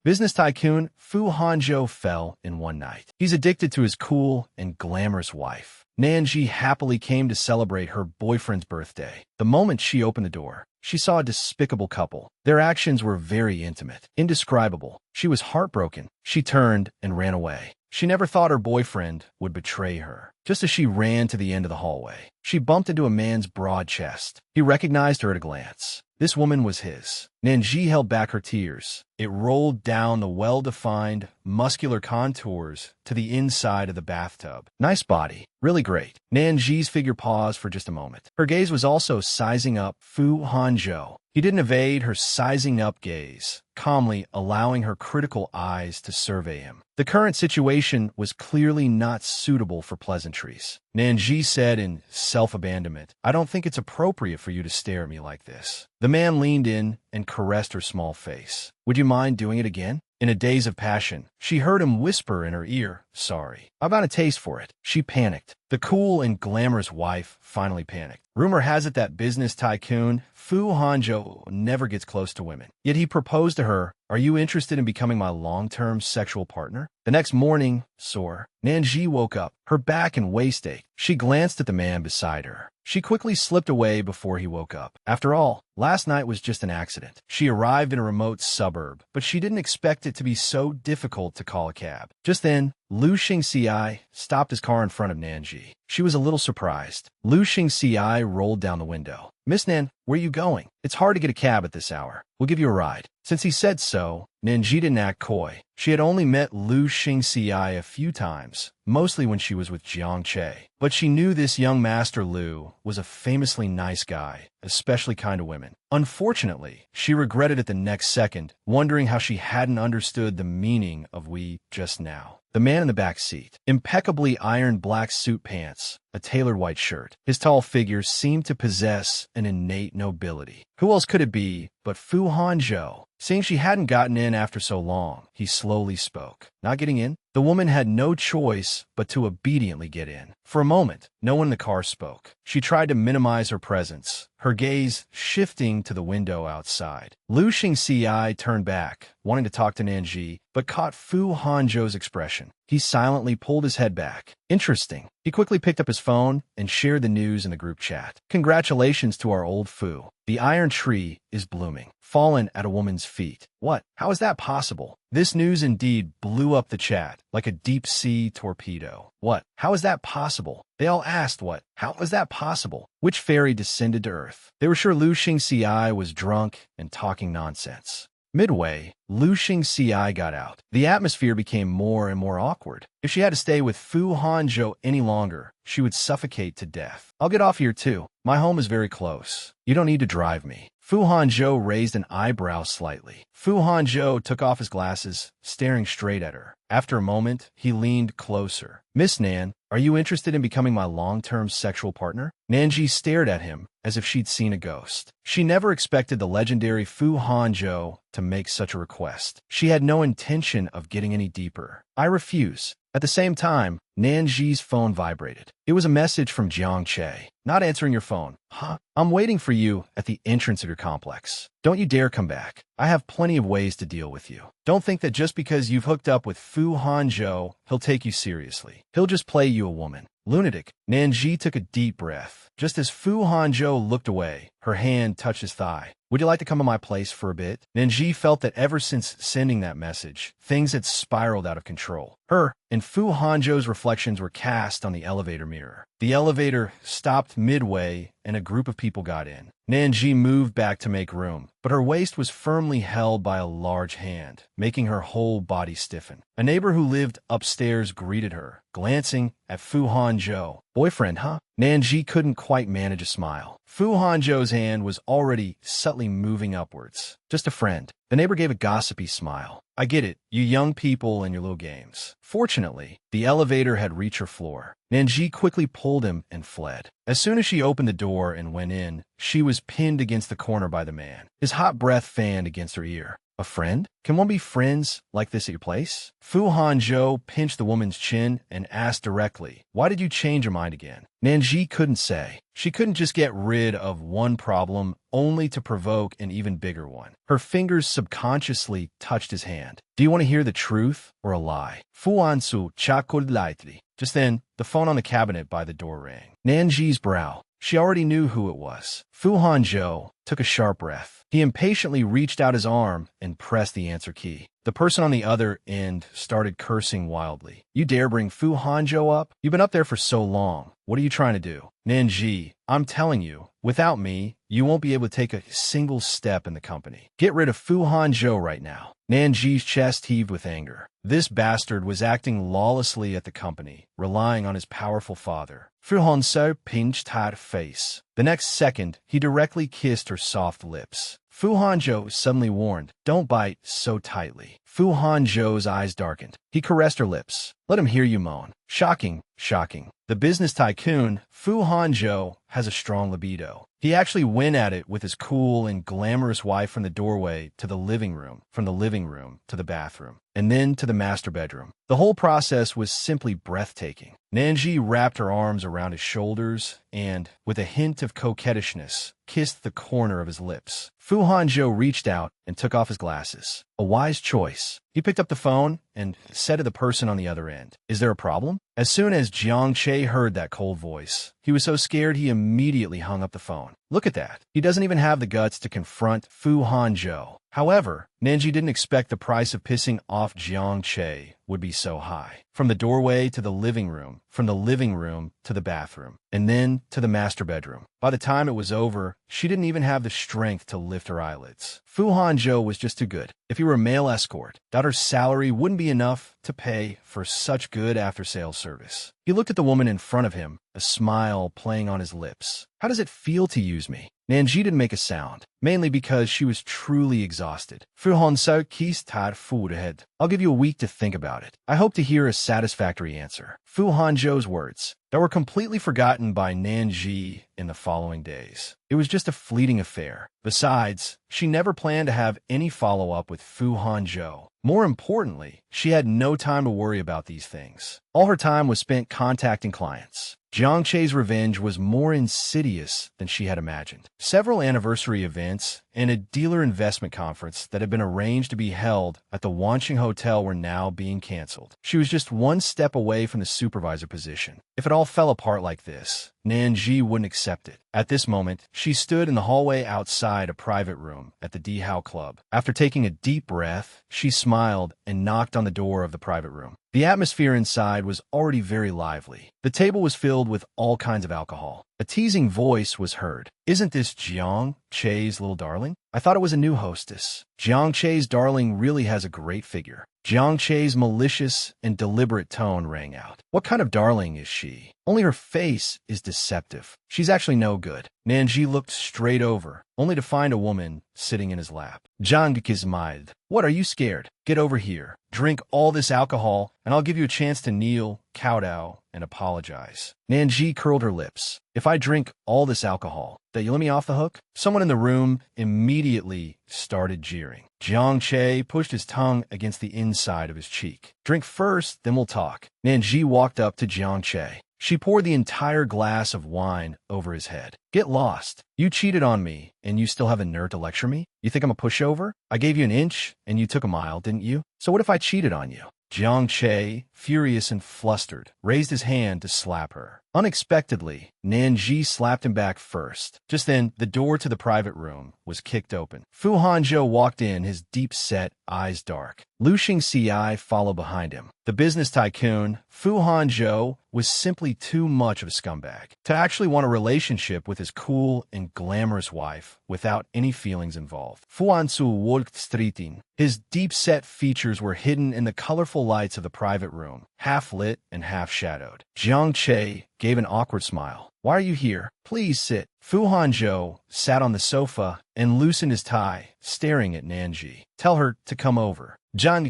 Business tycoon Fu Hanzhou fell in one night. He's addicted to his cool and glamorous wife. Nanji happily came to celebrate her boyfriend's birthday. The moment she opened the door, she saw a despicable couple. Their actions were very intimate, indescribable. She was heartbroken. She turned and ran away. She never thought her boyfriend would betray her. Just as she ran to the end of the hallway, she bumped into a man's broad chest. He recognized her at a glance. This woman was his. Nanji held back her tears. It rolled down the well-defined, muscular contours to the inside of the bathtub. Nice body. Really great. Nanji's figure paused for just a moment. Her gaze was also sizing up Fu Hanzhou. He didn't evade her sizing-up gaze, calmly allowing her critical eyes to survey him. The current situation was clearly not suitable for pleasantries. Nanji said in self-abandonment, "I don't think it's appropriate for you to stare at me like this." The man leaned in and caressed her small face. "Would you mind doing it again?" In a daze of passion, she heard him whisper in her ear, "Sorry. I've got a taste for it." She panicked. The cool and glamorous wife finally panicked. Rumor has it that business tycoon Fu Hanzhou never gets close to women. Yet he proposed to her, "Are you interested in becoming my long-term sexual partner?" The next morning, sore, Nanji woke up, her back and waist ached. She glanced at the man beside her. She quickly slipped away before he woke up. After all, last night was just an accident. She arrived in a remote suburb, but she didn't expect it to be so difficult to call a cab. Just then, Lu Xingci stopped his car in front of Nanji. She was a little surprised. Lu Xingci rolled down the window. "Miss Nan, where are you going? It's hard to get a cab at this hour. We'll give you a ride." Since he said so, Nanji didn't act coy. She had only met Lu Xingci a few times, mostly when she was with Jiang Che. But she knew this young Master Lu was a famously nice guy, especially kind to women. Unfortunately, she regretted it the next second, wondering how she hadn't understood the meaning of "we" just now. The man in the back seat, impeccably ironed black suit pants, a tailored white shirt. His tall figure seemed to possess an innate nobility. Who else could it be but Fu Hanzhou? Seeing she hadn't gotten in after so long, he slowly spoke. "Not getting in?" The woman had no choice but to obediently get in. For a moment, no one in the car spoke. She tried to minimize her presence, her gaze shifting to the window outside. Lu Xingci turned back, wanting to talk to Nanji, but caught Fu Hanzhou's expression. He silently pulled his head back. Interesting. He quickly picked up his phone and shared the news in the group chat. "Congratulations to our old Fu. The iron tree is blooming." Fallen at a woman's feet. What? How is that possible? This news indeed blew up the chat like a deep-sea torpedo. What? How is that possible? They all asked what? How was that possible? Which fairy descended to Earth? They were sure Lu Xingci was drunk and talking nonsense. Midway, Lu Xingci got out. The atmosphere became more and more awkward. If she had to stay with Fu Hanzhou any longer, she would suffocate to death. "I'll get off here too. My home is very close. You don't need to drive me." Fu Hanzhou raised an eyebrow slightly. Fu Hanzhou took off his glasses, staring straight at her. After a moment, he leaned closer. "Miss Nan, are you interested in becoming my long-term sexual partner?" Nanji stared at him as if she'd seen a ghost. She never expected the legendary Fu Hanzhou to make such a request. She had no intention of getting any deeper. "I refuse." At the same time, Nanji's phone vibrated. It was a message from Jiang Che. "Not answering your phone." "Huh? I'm waiting for you at the entrance of your complex. Don't you dare come back. I have plenty of ways to deal with you. Don't think that just because you've hooked up with Fu Hanzhou, he'll take you seriously. He'll just play you a woman." Lunatic. Nanji took a deep breath. Just as Fu Hanzhou looked away, her hand touched his thigh. "Would you like to come to my place for a bit?" Nanji felt that ever since sending that message, things had spiraled out of control. Her and Fu Hanzhou's reflections were cast on the elevator mirror. The elevator stopped midway and a group of people got in. Nanji moved back to make room, but her waist was firmly held by a large hand, making her whole body stiffen. A neighbor who lived upstairs greeted her, glancing at Fu Hanzhou. "Boyfriend, huh?" Nanji couldn't quite manage a smile. Fu Hanzhou's hand was already subtly moving upwards. "Just a friend." The neighbor gave a gossipy smile. "I get it, you young people and your little games." Fortunately, the elevator had reached her floor. Nanji quickly pulled him and fled. As soon as she opened the door and went in, she was pinned against the corner by the man. His hot breath fanned against her ear. A friend? Can one be friends like this at your place? Fu Hanzhou pinched the woman's chin and asked directly, why did you change your mind again? Nanji couldn't say. She couldn't just get rid of one problem only to provoke an even bigger one. Her fingers subconsciously touched his hand. Do you want to hear the truth or a lie? Fu Hansu chuckled lightly. Just then, the phone on the cabinet by the door rang. Nanji's brow. She already knew who it was. Fu Hanzhou took a sharp breath. He impatiently reached out his arm and pressed the answer key. The person on the other end started cursing wildly. You dare bring Fu Hanzhou up? You've been up there for so long. What are you trying to do? Nanji, I'm telling you, without me, you won't be able to take a single step in the company. Get rid of Fu Hanzhou right now. Nanji's chest heaved with anger. This bastard was acting lawlessly at the company, relying on his powerful father. Fu Hanzhou pinched her face. The next second, he directly kissed her soft lips. Fu Hanzhou suddenly warned, don't bite so tightly. Fu Hanzhou's eyes darkened. He caressed her lips. Let him hear you moan. Shocking, shocking. The business tycoon, Fu Hanzhou, has a strong libido. He actually went at it with his cool and glamorous wife from the doorway to the living room, from the living room to the bathroom, and then to the master bedroom. The whole process was simply breathtaking. Nanji wrapped her arms around his shoulders and, with a hint of coquettishness, kissed the corner of his lips. Fu Hanzhou reached out and took off his glasses. A wise choice. He picked up the phone and said to the person on the other end, is there a problem? As soon as Jiang Che heard that cold voice, he was so scared he immediately hung up the phone. Look at that. He doesn't even have the guts to confront Fu Hanzhou. However, Nanji didn't expect the price of pissing off Jiang Che would be so high. From the doorway to the living room, from the living room to the bathroom, and then to the master bedroom. By the time it was over, she didn't even have the strength to lift her eyelids. Fu Hanzhou was just too good. If he were a male escort, daughter's salary wouldn't be enough to pay for such good after-sales service. He looked at the woman in front of him, a smile playing on his lips. How does it feel to use me? Nanji didn't make a sound, mainly because she was truly exhausted. Fu Hanzhou kissed her forehead. I'll give you a week to think about it. I hope to hear a satisfactory answer. Fu Hanzhou's words that were completely forgotten by Nanji in the following days. It was just a fleeting affair. Besides, she never planned to have any follow-up with Fu Hanzhou. More importantly, she had no time to worry about these things. All her time was spent contacting clients. Jiang Che's revenge was more insidious than she had imagined. Several anniversary events and a dealer investment conference that had been arranged to be held at the Wanqing Hotel were now being canceled. She was just one step away from the supervisor position. If it all fell apart like this, Nanji wouldn't accept it. At this moment, she stood in the hallway outside a private room at the Dihao Club. After taking a deep breath, she smiled and knocked on the door of the private room. The atmosphere inside was already very lively. The table was filled with all kinds of alcohol. A teasing voice was heard. Isn't this Jiang Che's little darling? I thought it was a new hostess. Jiang Che's darling really has a great figure. Jiang Che's malicious and deliberate tone rang out. What kind of darling is she? Only her face is deceptive. She's actually no good. Nanji looked straight over, only to find a woman sitting in his lap. Zhang smiled. What, are you scared? Get over here. Drink all this alcohol, and I'll give you a chance to kneel, kowtow, and apologize. Nanji curled her lips. If I drink all this alcohol, that you let me off the hook? Someone in the room immediately started jeering. Jiang Che pushed his tongue against the inside of his cheek. Drink first, then we'll talk. Nanji walked up to Jiang Che. She poured the entire glass of wine over his head. Get lost. You cheated on me, and you still have a nerve to lecture me? You think I'm a pushover? I gave you an inch, and you took a mile, didn't you? So what if I cheated on you? Jiang Che, furious and flustered, raised his hand to slap her. Unexpectedly, Nanji slapped him back first. Just then, the door to the private room was kicked open. Fu Hanzhou walked in, his deep-set eyes dark. Lu Xingxi followed behind him. The business tycoon, Fu Hanzhou, was simply too much of a scumbag to actually want a relationship with his cool and glamorous wife without any feelings involved. Fu Hanzhou walked straight in. His deep-set features were hidden in the colorful lights of the private room, half-lit and half-shadowed. Jiang Che gave an awkward smile. Why are you here? Please sit. Fu Hanzhou sat on the sofa and loosened his tie, staring at Nanji. Tell her to come over. Zhang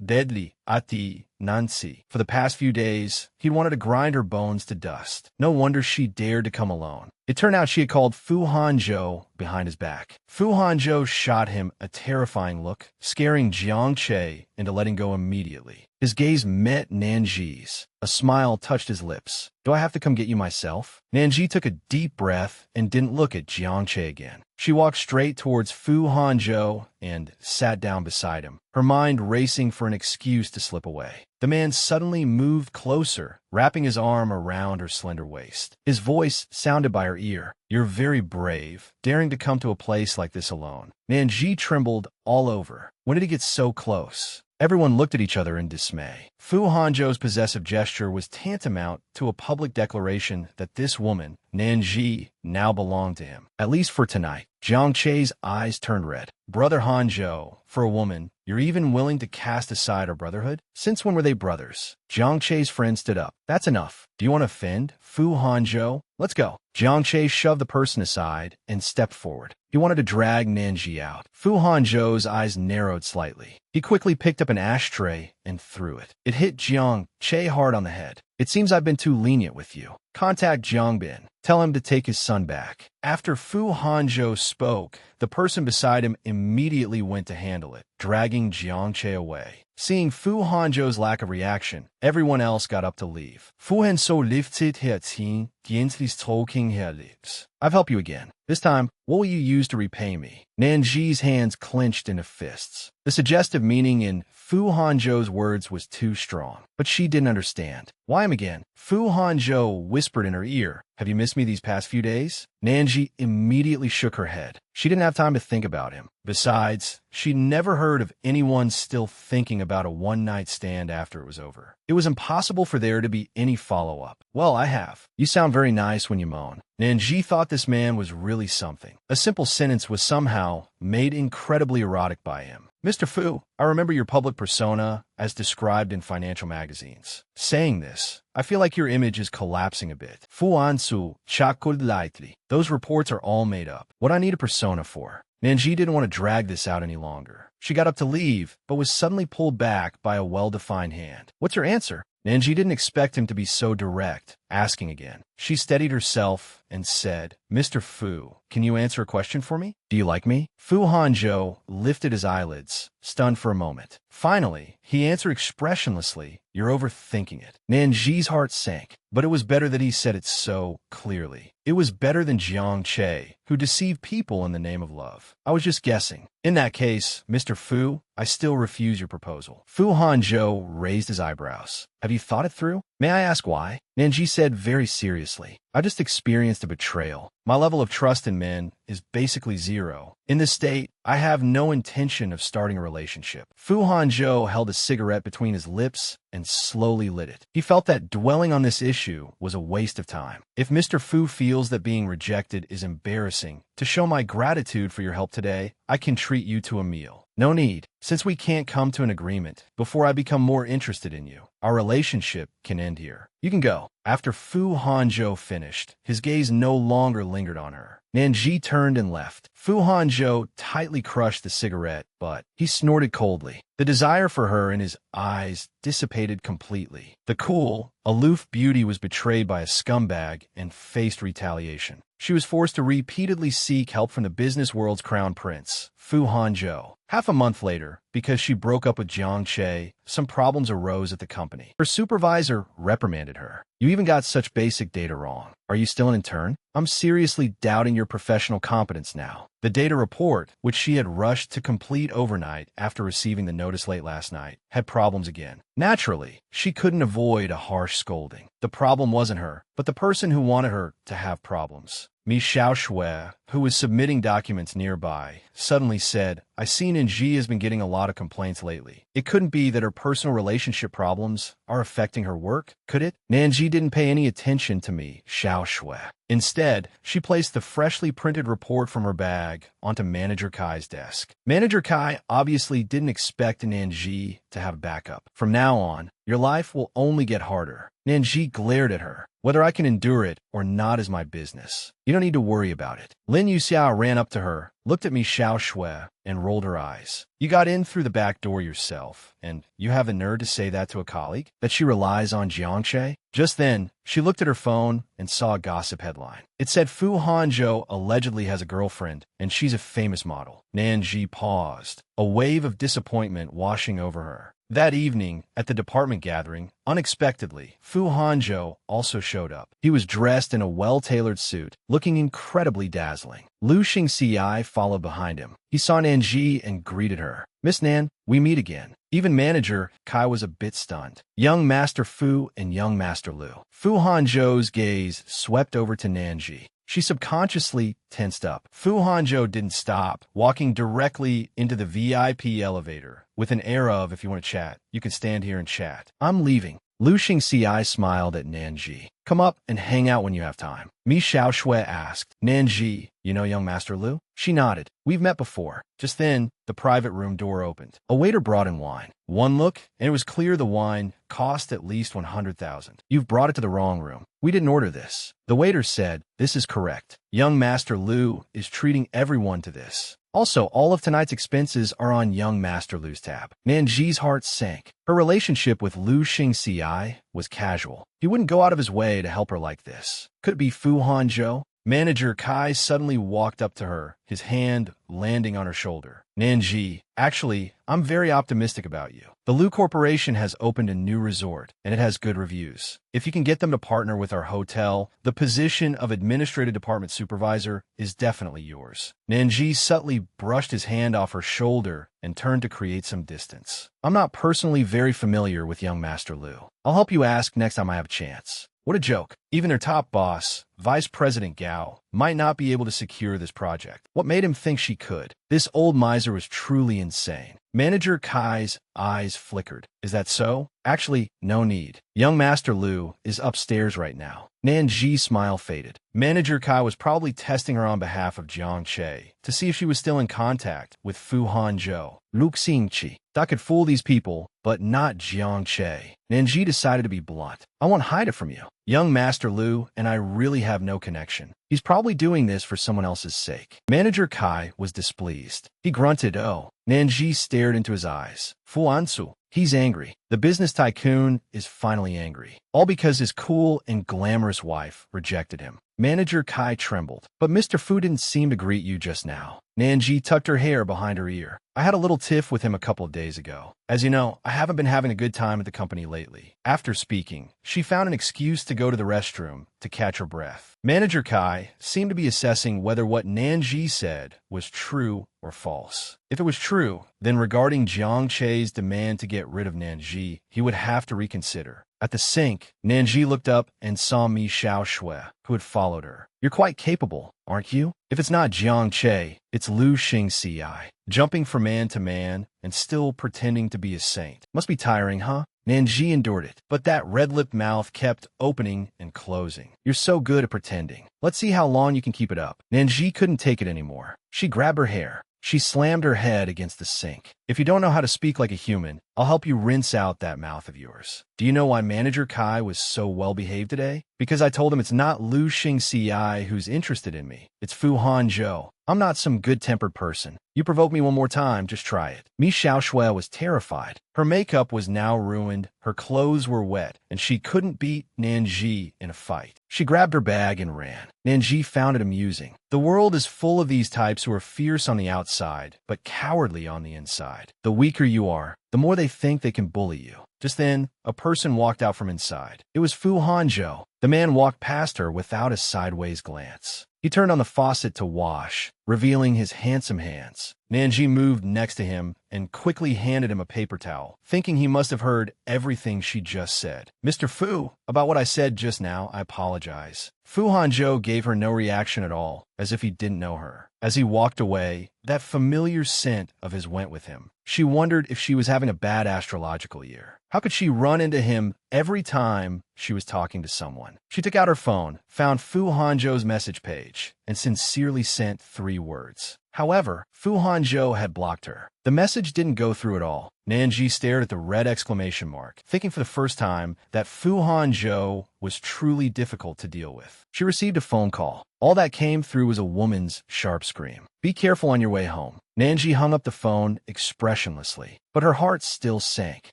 deadly ati Nancy. For the past few days, he'd wanted to grind her bones to dust. No wonder she dared to come alone. It turned out she had called Fu Hanzhou behind his back. Fu Hanzhou shot him a terrifying look, scaring Jiang Che into letting go immediately. His gaze met Nanji's. A smile touched his lips. Do I have to come get you myself? Nanji took a deep breath and didn't look at Jiang Che again. She walked straight towards Fu Hanzhou and sat down beside him, her mind racing for an excuse to slip away. The man suddenly moved closer, wrapping his arm around her slender waist. His voice sounded by her ear. You're very brave, daring to come to a place like this alone. Nanji trembled all over. When did he get so close? Everyone looked at each other in dismay. Fu Hanzhou's possessive gesture was tantamount to a public declaration that this woman, Nanji, now belonged to him, at least for tonight. Jiang Che's eyes turned red. Brother Hanzhou, for a woman, you're even willing to cast aside our brotherhood? Since when were they brothers? Jiang Che's friend stood up. That's enough. Do you want to offend Fu Hanzhou? Let's go. Jiang Che shoved the person aside and stepped forward. He wanted to drag Nanji out. Fu Hanzhou's eyes narrowed slightly. He quickly picked up an ashtray and threw it. It hit Jiang Che hard on the head. It seems I've been too lenient with you. Contact Jiang Bin. Tell him to take his son back. After Fu Hanzhou spoke, the person beside him immediately went to handle it, dragging Jiang Che away. Seeing Fu Hanzhou's lack of reaction, everyone else got up to leave. Fu Hanzhou lifted her chin against his talking her lips. I've helped you again. This time, what will you use to repay me? Nanji's hands clenched into fists. The suggestive meaning in Fu Hanzhou's words was too strong, but she didn't understand. Why him again? Fu Hanzhou whispered in her ear, have you missed me these past few days? Nanji immediately shook her head. She didn't have time to think about him. Besides, she'd never heard of anyone still thinking about a one-night stand after it was over. It was impossible for there to be any follow-up. Well, I have. You sound very nice when you moan. Nanji thought this man was really something. A simple sentence was somehow made incredibly erotic by him. Mr. Fu, I remember your public persona as described in financial magazines. Saying this, I feel like your image is collapsing a bit. Fu Ansu chuckled lightly. Those reports are all made up. What I need a persona for? Nanji didn't want to drag this out any longer. She got up to leave, but was suddenly pulled back by a well-defined hand. What's your answer? Nanji didn't expect him to be so direct, asking again. She steadied herself and said, Mr. Fu, can you answer a question for me? Do you like me? Fu Hanzhou lifted his eyelids, stunned for a moment. Finally, he answered expressionlessly, you're overthinking it. Nanji's heart sank, but it was better that he said it so clearly. It was better than Jiang Che, who deceived people in the name of love. I was just guessing. In that case, Mr. Fu, I still refuse your proposal. Fu Hanzhou raised his eyebrows. Have you thought it through? May I ask why? Nanji said very seriously. I just experienced a betrayal. My level of trust in men is basically zero. In this state, I have no intention of starting a relationship. Fu Hanzhou held a cigarette between his lips and slowly lit it. He felt that dwelling on this issue was a waste of time. If Mr. Fu feels that being rejected is embarrassing, to show my gratitude for your help today, I can treat you to a meal. No need. Since we can't come to an agreement before I become more interested in you, our relationship can end here. You can go. After Fu Hanzhou finished, his gaze no longer lingered on her. Nanji turned and left. Fu Hanzhou tightly crushed the cigarette, but he snorted coldly. The desire for her in his eyes dissipated completely. The cool, aloof beauty was betrayed by a scumbag and faced retaliation. She was forced to repeatedly seek help from the business world's crown prince, Fu Hanzhou. Half a month later, because she broke up with Jiang Che, some problems arose at the company. Her supervisor reprimanded her. You even got such basic data wrong. Are you still an intern? I'm seriously doubting your professional competence now. The data report, which she had rushed to complete overnight after receiving the notice late last night, had problems again. Naturally, she couldn't avoid a harsh scolding. The problem wasn't her, but the person who wanted her to have problems. Mi Xiaoshui, who was submitting documents nearby, suddenly said, I see Ninji has been getting a lot of complaints lately. It couldn't be that her personal relationship problems are affecting her work, could it? Nanji didn't pay any attention to Mi Xiaoshui. Instead, she placed the freshly printed report from her bag onto Manager Kai's desk. Manager Kai obviously didn't expect Nanji to have backup. From now on, your life will only get harder. Nanji glared at her. Whether I can endure it or not is my business. You don't need to worry about it. Lin Yuxiao ran up to her, looked at Mi Xiaoshui, and rolled her eyes. You got in through the back door yourself. herself. And you have the nerve to say that to a colleague? That she relies on Jiangche? Just then, she looked at her phone and saw a gossip headline. It said Fu Hanzhou allegedly has a girlfriend, and she's a famous model. Nanji paused, a wave of disappointment washing over her. That evening, at the department gathering, unexpectedly, Fu Hanzhou also showed up. He was dressed in a well-tailored suit, looking incredibly dazzling. Lu Xingci followed behind him. He saw Nanji and greeted her. "Miss Nan, we meet again." Even manager Kai was a bit stunned. Young Master Fu and young Master Lu. Fu Hanzhou's gaze swept over to Nanji. She subconsciously tensed up. Fu Hanzhou didn't stop, walking directly into the VIP elevator with an air of, "If you want to chat, you can stand here and chat. I'm leaving." Lu Xingci smiled at Nanji. "Come up and hang out when you have time." Mi Xiaoshui asked. "Nanji, you know young Master Lu?" She nodded. "We've met before." Just then, the private room door opened. A waiter brought in wine. One look, and it was clear the wine cost at least 100,000. "You've brought it to the wrong room. We didn't order this." The waiter said, "This is correct. Young Master Lu is treating everyone to this. Also, all of tonight's expenses are on young Master Lu's tab." Nanji's heart sank. Her relationship with Lu Xingci was casual. He wouldn't go out of his way to help her like this. Could it be Fu Hanzhou? Manager Kai suddenly walked up to her, his hand landing on her shoulder. "Nanji, actually, I'm very optimistic about you. The Lu Corporation has opened a new resort, and it has good reviews. If you can get them to partner with our hotel, the position of administrative department supervisor is definitely yours." Nanji subtly brushed his hand off her shoulder and turned to create some distance. "I'm not personally very familiar with young Master Lu. I'll help you ask next time I have a chance." What a joke. Even their top boss, Vice President Gao, might not be able to secure this project. What made him think she could? This old miser was truly insane. Manager Kai's eyes flickered. "Is that so?" "Actually, no need. Young Master Lu is upstairs right now." Nanji's smile faded. Manager Kai was probably testing her on behalf of Jiang Che to see if she was still in contact with Fu Hanzhou. Lu Xingqi. That could fool these people, but not Jiang Che. Nanji decided to be blunt. "I won't hide it from you. Young Master Lu and I really have no connection. He's probably doing this for someone else's sake." Manager Kai was displeased. He grunted, "Oh." Nanji stared into his eyes. "Fu Ansu." He's angry. The business tycoon is finally angry. All because his cool and glamorous wife rejected him. Manager Kai trembled. "But Mr. Fu didn't seem to greet you just now." Nanji tucked her hair behind her ear. "I had a little tiff with him a couple of days ago. As you know, I haven't been having a good time at the company lately." After speaking, she found an excuse to go to the restroom to catch her breath. Manager Kai seemed to be assessing whether what Nanji said was true or false. If it was true, then regarding Jiang Che's demand to get rid of Nanji, he would have to reconsider. At the sink, Nanji looked up and saw Mi Xiaoshui, who had followed her. "You're quite capable, aren't you? If it's not Jiang Che, it's Lu Xingci. Jumping from man to man and still pretending to be a saint. Must be tiring, huh?" Nanji endured it, but that red-lipped mouth kept opening and closing. "You're so good at pretending. Let's see how long you can keep it up." Nanji couldn't take it anymore. She grabbed her hair. She slammed her head against the sink. "If you don't know how to speak like a human, I'll help you rinse out that mouth of yours. Do you know why Manager Kai was so well-behaved today? Because I told him it's not Lu Xingci who's interested in me. It's Fu Hanzhou. I'm not some good-tempered person. You provoke me one more time, just try it." Mi Xiaoshui was terrified. Her makeup was now ruined, her clothes were wet, and she couldn't beat Nanji in a fight. She grabbed her bag and ran. Nanji found it amusing. The world is full of these types who are fierce on the outside, but cowardly on the inside. The weaker you are, the more they think they can bully you. Just then, a person walked out from inside. It was Fu Hanzhou. The man walked past her without a sideways glance. He turned on the faucet to wash, revealing his handsome hands. Nanji moved next to him and quickly handed him a paper towel, thinking he must have heard everything she just said. "Mr. Fu, about what I said just now, I apologize." Fu Hanzhou gave her no reaction at all, as if he didn't know her. As he walked away, that familiar scent of his went with him. She wondered if she was having a bad astrological year. How could she run into him every time she was talking to someone? She took out her phone, found Fu Hanzhou's message page, and sincerely sent 3 words. However, Fu Hanzhou had blocked her. The message didn't go through at all. Nanji stared at the red exclamation mark, thinking for the first time that Fu Hanzhou was truly difficult to deal with. She received a phone call. All that came through was a woman's sharp scream. "Be careful on your way home." Nanji hung up the phone expressionlessly, but her heart still sank.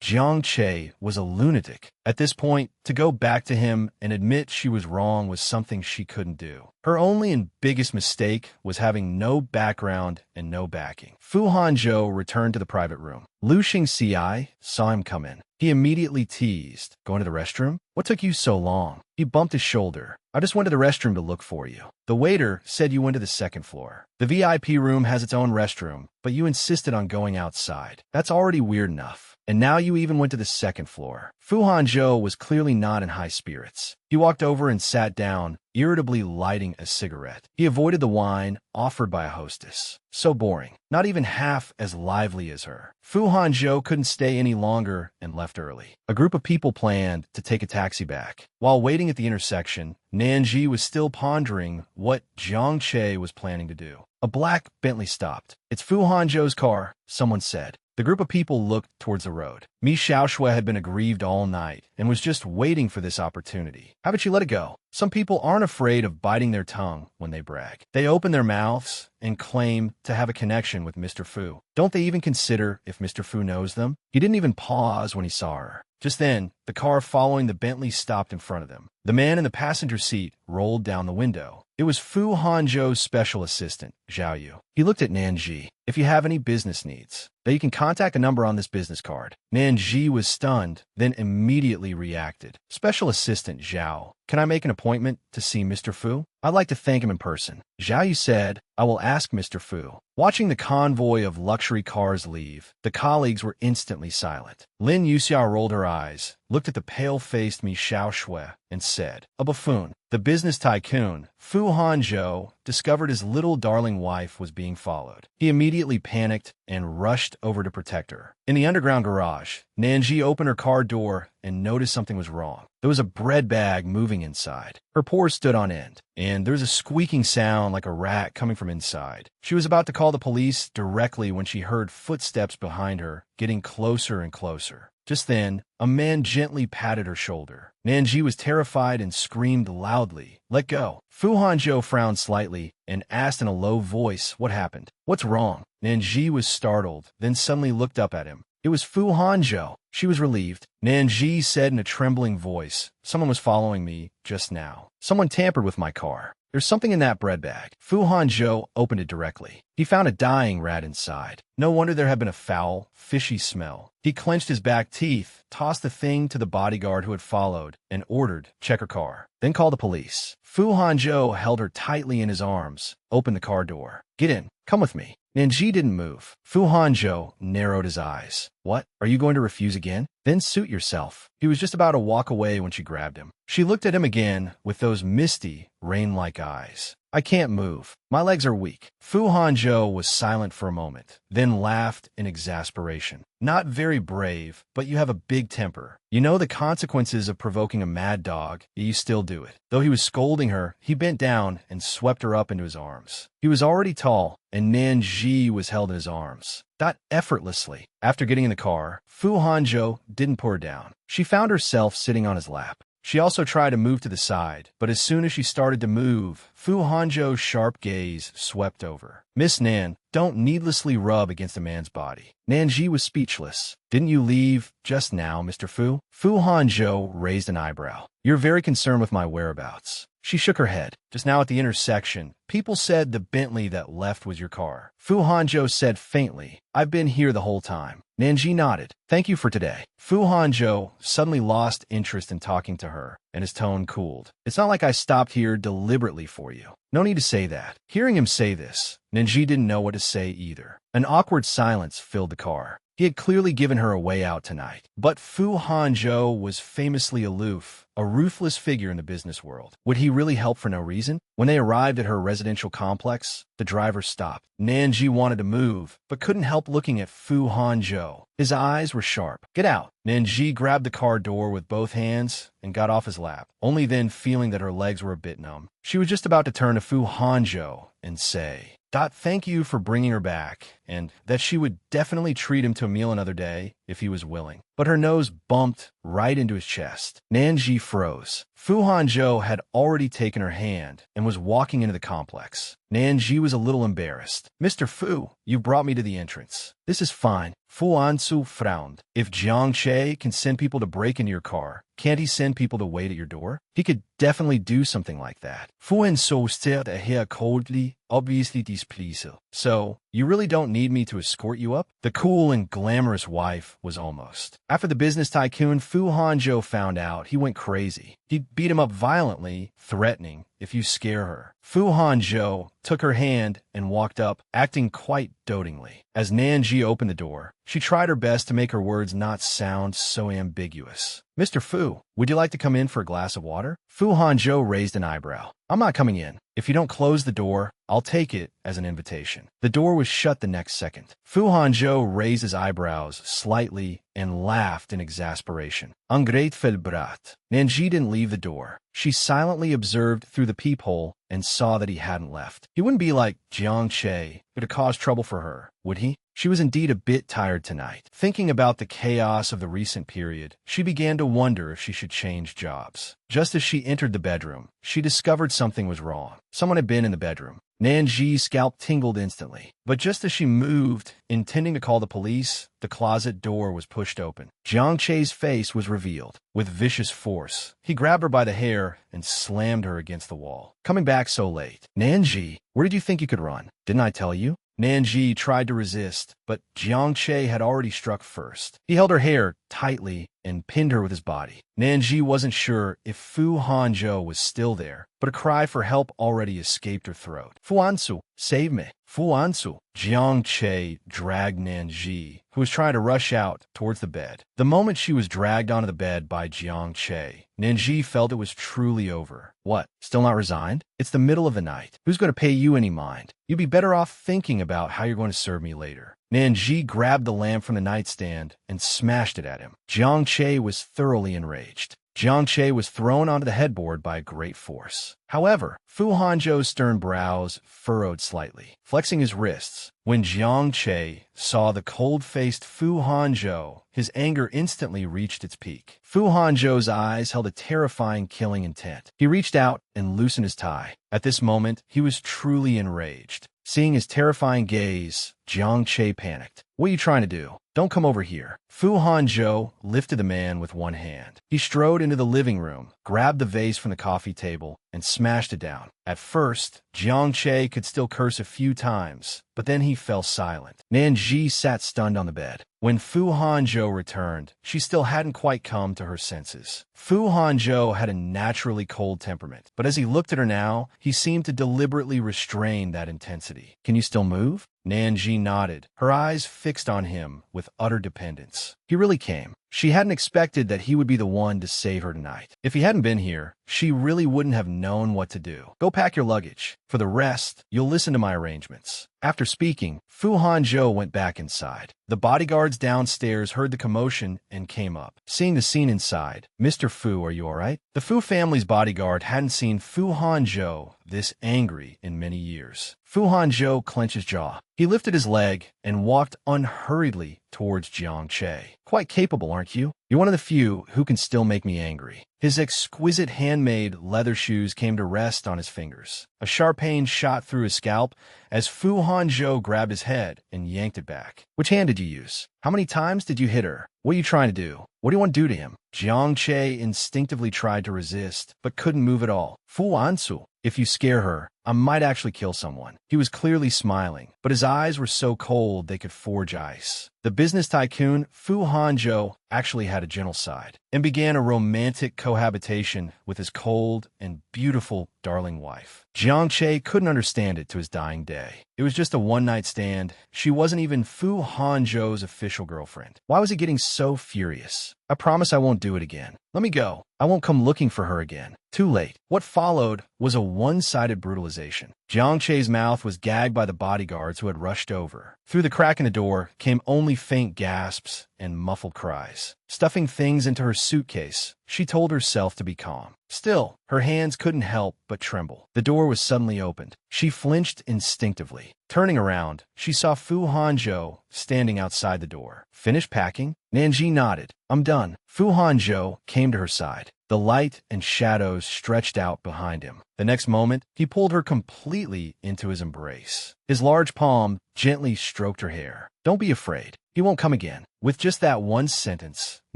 Jiang Che was a lunatic. At this point, to go back to him and admit she was wrong was something she couldn't do. Her only and biggest mistake was having no background and no backing. Fu Hanzhou returned to the private room. Lu Xingci saw him come in. He immediately teased, "Going to the restroom? What took you so long?" He bumped his shoulder. "I just went to the restroom to look for you. The waiter said you went to the second floor. The VIP room has its own restroom, but you insisted on going outside. That's already weird enough. And now you even went to the second floor." Fu Hanzhou was clearly not in high spirits. He walked over and sat down, irritably lighting a cigarette. He avoided the wine offered by a hostess. So boring. Not even half as lively as her. Fu Hanzhou couldn't stay any longer and left early. A group of people planned to take a taxi back. While waiting at the intersection, Nanji was still pondering what Jiang Che was planning to do. A black Bentley stopped. "It's Fu Hanzhou's car," someone said. The group of people looked towards the road. Mi Xiaoshui had been aggrieved all night and was just waiting for this opportunity. How about you let it go? Some people aren't afraid of biting their tongue when they brag. They open their mouths and claim to have a connection with Mr. Fu. Don't they even consider if Mr. Fu knows them? He didn't even pause when he saw her. Just then, the car following the Bentley stopped in front of them. The man in the passenger seat rolled down the window. It was Fu Hanzhou's special assistant, Zhao Yu. He looked at Nanji. "If you have any business needs, then you can contact a number on this business card." Nanji was stunned, then immediately reacted. "Special assistant Zhao, can I make an appointment to see Mr. Fu? I'd like to thank him in person." Zhao Yu said, "I will ask Mr. Fu." Watching the convoy of luxury cars leave, the colleagues were instantly silent. Lin Yuxiao rolled her eyes, looked at the pale-faced Mi Xiaoshui, and said, "A buffoon." The business tycoon, Fu Hanzhou, discovered his little darling wife was being followed. He immediately panicked and rushed over to protect her. In the underground garage, Nanji opened her car door and noticed something was wrong. There was a bread bag moving inside. Her pores stood on end, and there was a squeaking sound like a rat coming from inside. She was about to call the police directly when she heard footsteps behind her, getting closer and closer. Just then, a man gently patted her shoulder. Nanji was terrified and screamed loudly, "Let go." Fu Hanzhou frowned slightly and asked in a low voice what happened. "What's wrong?" Nanji was startled, then suddenly looked up at him. It was Fu Hanzhou. She was relieved. Nanji said in a trembling voice, "Someone was following me just now. Someone tampered with my car. There's something in that bread bag." Fu Hanzhou opened it directly. He found a dying rat inside. No wonder there had been a foul, fishy smell. He clenched his back teeth, tossed the thing to the bodyguard who had followed, and ordered, "Check her car. Then call the police." Fu Hanzhou held her tightly in his arms, opened the car door. "Get in. Come with me." Nanji didn't move. Fu Hanzhou narrowed his eyes. "What? Are you going to refuse again? Then suit yourself." He was just about to walk away when she grabbed him. She looked at him again with those misty, rain-like eyes. "I can't move. My legs are weak." Fu Hanzhou was silent for a moment, then laughed in exasperation. "Not very brave, but you have a big temper. You know the consequences of provoking a mad dog, yet you still do it." Though he was scolding her, he bent down and swept her up into his arms. He was already tall, and Nanji was held in his arms. That effortlessly. After getting in the car, Fu Hanzhou didn't put her down. She found herself sitting on his lap. She also tried to move to the side, but as soon as she started to move, Fu Hanzhou's sharp gaze swept over. "Miss Nan, don't needlessly rub against a man's body." Nanji was speechless. "Didn't you leave just now, Mr. Fu?" Fu Hanzhou raised an eyebrow. "You're very concerned with my whereabouts." She shook her head. "Just now at the intersection, people said the Bentley that left was your car." Fu Hanzhou said faintly, "I've been here the whole time." Nanji nodded. "Thank you for today." Fu Hanzhou suddenly lost interest in talking to her, and his tone cooled. "It's not like I stopped here deliberately for you. No need to say that." Hearing him say this, Nanji didn't know what to say either. An awkward silence filled the car. He had clearly given her a way out tonight. But Fu Hanzhou was famously aloof, a ruthless figure in the business world. Would he really help for no reason? When they arrived at her residential complex, the driver stopped. Nanji wanted to move, but couldn't help looking at Fu Hanzhou. His eyes were sharp. "Get out." Nanji grabbed the car door with both hands and got off his lap, only then feeling that her legs were a bit numb. She was just about to turn to Fu Hanzhou and say, Thank you for bringing her back, and that she would definitely treat him to a meal another day if he was willing. But her nose bumped right into his chest. Nanji froze. Fu Hanzhou had already taken her hand and was walking into the complex. Nanji was a little embarrassed. Mr. Fu, you brought me to the entrance. This is fine. Fu Ansu frowned. If Jiang Che can send people to break into your car, can't he send people to wait at your door? He could definitely do something like that. Fu Ansu stared at her coldly, obviously displeased. So, you really don't need me to escort you up? The cool and glamorous wife was almost. After the business tycoon Fu Hanzhou found out, he went crazy. He'd beat him up violently, threatening, if you scare her. Fu Hanzhou took her hand and walked up, acting quite dotingly. As Nanji opened the door, she tried her best to make her words not sound so ambiguous. Mr. Fu, would you like to come in for a glass of water? Fu Hanzhou raised an eyebrow. I'm not coming in. If you don't close the door, I'll take it as an invitation. The door was shut the next second. Fu Hanzhou raised his eyebrows slightly and laughed in exasperation. Ungrateful brat. Nanji didn't leave the door. She silently observed through the peephole and saw that he hadn't left. He wouldn't be like Jiang Che, who'd have caused trouble for her, would he? She was indeed a bit tired tonight. Thinking about the chaos of the recent period, she began to wonder if she should change jobs. Just as she entered the bedroom, she discovered something was wrong. Someone had been in the bedroom. Nanji's scalp tingled instantly. But just as she moved, intending to call the police, the closet door was pushed open. Jiang Che's face was revealed. With vicious force, he grabbed her by the hair and slammed her against the wall. Coming back so late. Nanji, where did you think you could run? Didn't I tell you? Nanji tried to resist, but Jiang Che had already struck first. He held her hair tightly and pinned her with his body. Nanji wasn't sure if Fu Hanzhou was still there, but a cry for help already escaped her throat. Fu Ansu, save me. Fu Ansu. Jiang Che dragged Nanji, who was trying to rush out, towards the bed. The moment she was dragged onto the bed by Jiang Che, Nanji felt it was truly over. What? Still not resigned? It's the middle of the night. Who's going to pay you any mind? You'd be better off thinking about how you're going to serve me later. Nanji grabbed the lamp from the nightstand and smashed it at him. Jiang Che was thoroughly enraged. Jiang Che was thrown onto the headboard by great force. However, Fu Hanzhou's stern brows furrowed slightly, flexing his wrists. When Jiang Che saw the cold-faced Fu Hanzhou, his anger instantly reached its peak. Fu Hanzhou's eyes held a terrifying killing intent. He reached out and loosened his tie. At this moment, he was truly enraged. Seeing his terrifying gaze, Jiang Che panicked. What are you trying to do? Don't come over here. Fu Hanzhou lifted the man with one hand. He strode into the living room, grabbed the vase from the coffee table, and smashed it down. At first, Jiang Che could still curse a few times, but then he fell silent. Nanji sat stunned on the bed. When Fu Hanzhou returned, she still hadn't quite come to her senses. Fu Hanzhou had a naturally cold temperament, but as he looked at her now, he seemed to deliberately restrain that intensity. Can you still move? Nanji nodded, her eyes fixed on him with utter dependence. He really came. She hadn't expected that he would be the one to save her tonight. If he hadn't been here, she really wouldn't have known what to do. Go pack your luggage. For the rest, you'll listen to my arrangements. After speaking, Fu Hanzhou went back inside. The bodyguards downstairs heard the commotion and came up. Seeing the scene inside, Mr. Fu, are you all right? The Fu family's bodyguard hadn't seen Fu Hanzhou this angry in many years. Fu Hanzhou clenched his jaw. He lifted his leg and walked unhurriedly towards Jiang Che. Quite capable, aren't you? You're one of the few who can still make me angry. His exquisite handmade leather shoes came to rest on his fingers. A sharp pain shot through his scalp as Fu Hanzhou grabbed his head and yanked it back. Which hand did you use? How many times did you hit her? What are you trying to do? What do you want to do to him? Jiang Che instinctively tried to resist, but couldn't move at all. Fu Ansu, if you scare her, I might actually kill someone. He was clearly smiling, but his eyes were so cold they could forge ice. The business tycoon, Fu Hanzhou, actually had a gentle side and began a romantic cohabitation with his cold and beautiful darling wife. Jiang Che couldn't understand it to his dying day. It was just a one-night stand. She wasn't even Fu Hanzhou's official girlfriend. Why was he getting so furious? I promise I won't do it again. Let me go. I won't come looking for her again. Too late. What followed was a one-sided brutalization. Jiang Che's mouth was gagged by the bodyguards who had rushed over. Through the crack in the door came only faint gasps and muffled cries. Stuffing things into her suitcase, she told herself to be calm. Still, her hands couldn't help but tremble. The door was suddenly opened. She flinched instinctively. Turning around, she saw Fu Hangzhou standing outside the door. Finished packing? Nanji nodded. I'm done. Fu Hangzhou came to her side. The light and shadows stretched out behind him. The next moment, he pulled her completely into his embrace. His large palm gently stroked her hair. Don't be afraid. He won't come again. With just that one sentence,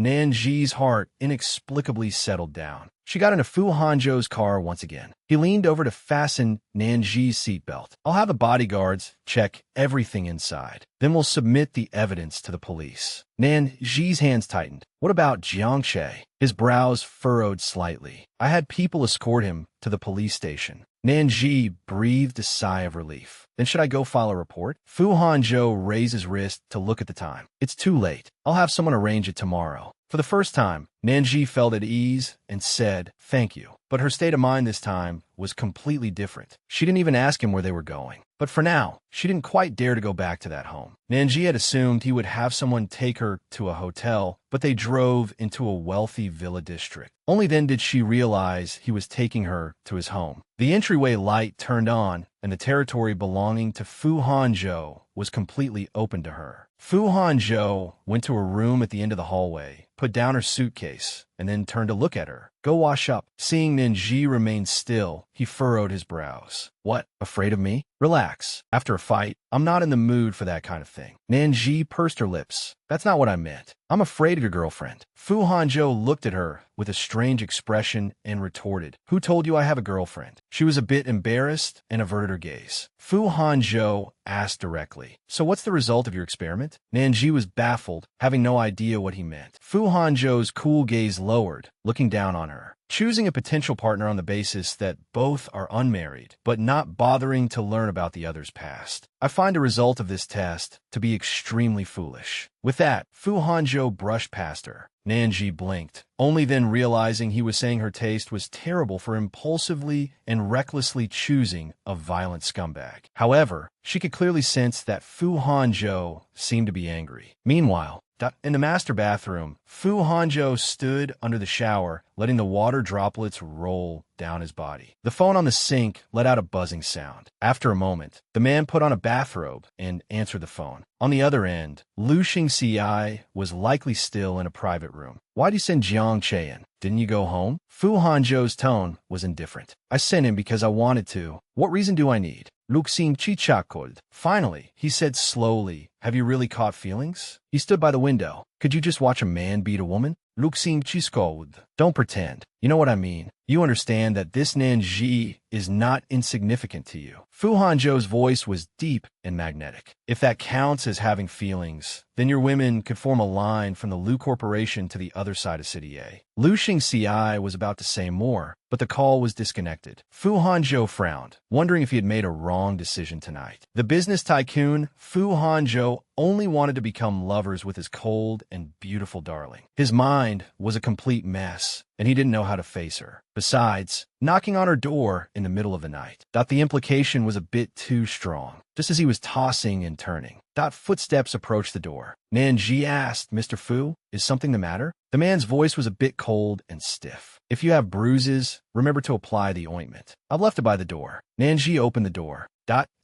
Nanji's heart inexplicably settled down. She got into Fu Hangzhou's car once again. He leaned over to fasten Nanji's seatbelt. I'll have the bodyguards check everything inside. Then we'll submit the evidence to the police. Nanji's hands tightened. What about Jiang Che? His brows furrowed slightly. I had people escort him to the police station. Nanji breathed a sigh of relief. Then should I go file a report? Fu Hangzhou raised his wrist to look at the time. It's too late. I'll have someone arrange it tomorrow. For the first time, Nanji felt at ease and said, thank you. But her state of mind this time was completely different. She didn't even ask him where they were going. But for now, she didn't quite dare to go back to that home. Nanji had assumed he would have someone take her to a hotel, but they drove into a wealthy villa district. Only then did she realize he was taking her to his home. The entryway light turned on, and the territory belonging to Fu Hangzhou was completely open to her. Fu Hangzhou went to a room at the end of the hallway, put down her suitcase, and then turned to look at her. Go wash up. Seeing Nanji remain still, he furrowed his brows. What? Afraid of me? Relax. After a fight, I'm not in the mood for that kind of thing. Nanji pursed her lips. That's not what I meant. I'm afraid of your girlfriend. Fu Hangzhou looked at her with a strange expression and retorted. Who told you I have a girlfriend? She was a bit embarrassed and averted her gaze. Fu Hangzhou asked directly. So what's the result of your experiment? Nanji was baffled, having no idea what he meant. Fu Hangzhou's cool gaze lowered, looking down on her. Choosing a potential partner on the basis that both are unmarried, but not bothering to learn about the other's past. I find the result of this test to be extremely foolish. With that, Fu Hangzhou brushed past her. Nanji blinked, only then realizing he was saying her taste was terrible for impulsively and recklessly choosing a violent scumbag. However, she could clearly sense that Fu Hangzhou seemed to be angry. Meanwhile, in the master bathroom, Fu Hangzhou stood under the shower, letting the water droplets roll down his body. The phone on the sink let out a buzzing sound. After a moment, the man put on a bathrobe and answered the phone. On the other end, Lu Xingci was likely still in a private room. Why'd you send Jiang Che in? Didn't you go home? Fu Hangzhou's tone was indifferent. I sent him because I wanted to. What reason do I need? Lu Xingci chuckled. Finally, he said slowly, have you really caught feelings? He stood by the window. Could you just watch a man beat a woman? Lu Xingci scolded. Don't pretend. You know what I mean. You understand that this Nanji is not insignificant to you. Fu Hangzhou's voice was deep and magnetic. If that counts as having feelings, then your women could form a line from the Lu Corporation to the other side of City A. Lu Xingci was about to say more, but the call was disconnected. Fu Hangzhou frowned, wondering if he had made a wrong decision tonight. The business tycoon, Fu Hangzhou, only wanted to become lovers with his cold and beautiful darling. His mind was a complete mess, and he didn't know how to face her. Besides, knocking on her door in the middle of the night. The implication was a bit too strong. Just as he was tossing and turning, footsteps approached the door. Nanji asked, Mr. Fu, is something the matter? The man's voice was a bit cold and stiff. If you have bruises, remember to apply the ointment. I've left it by the door. Nanji opened the door.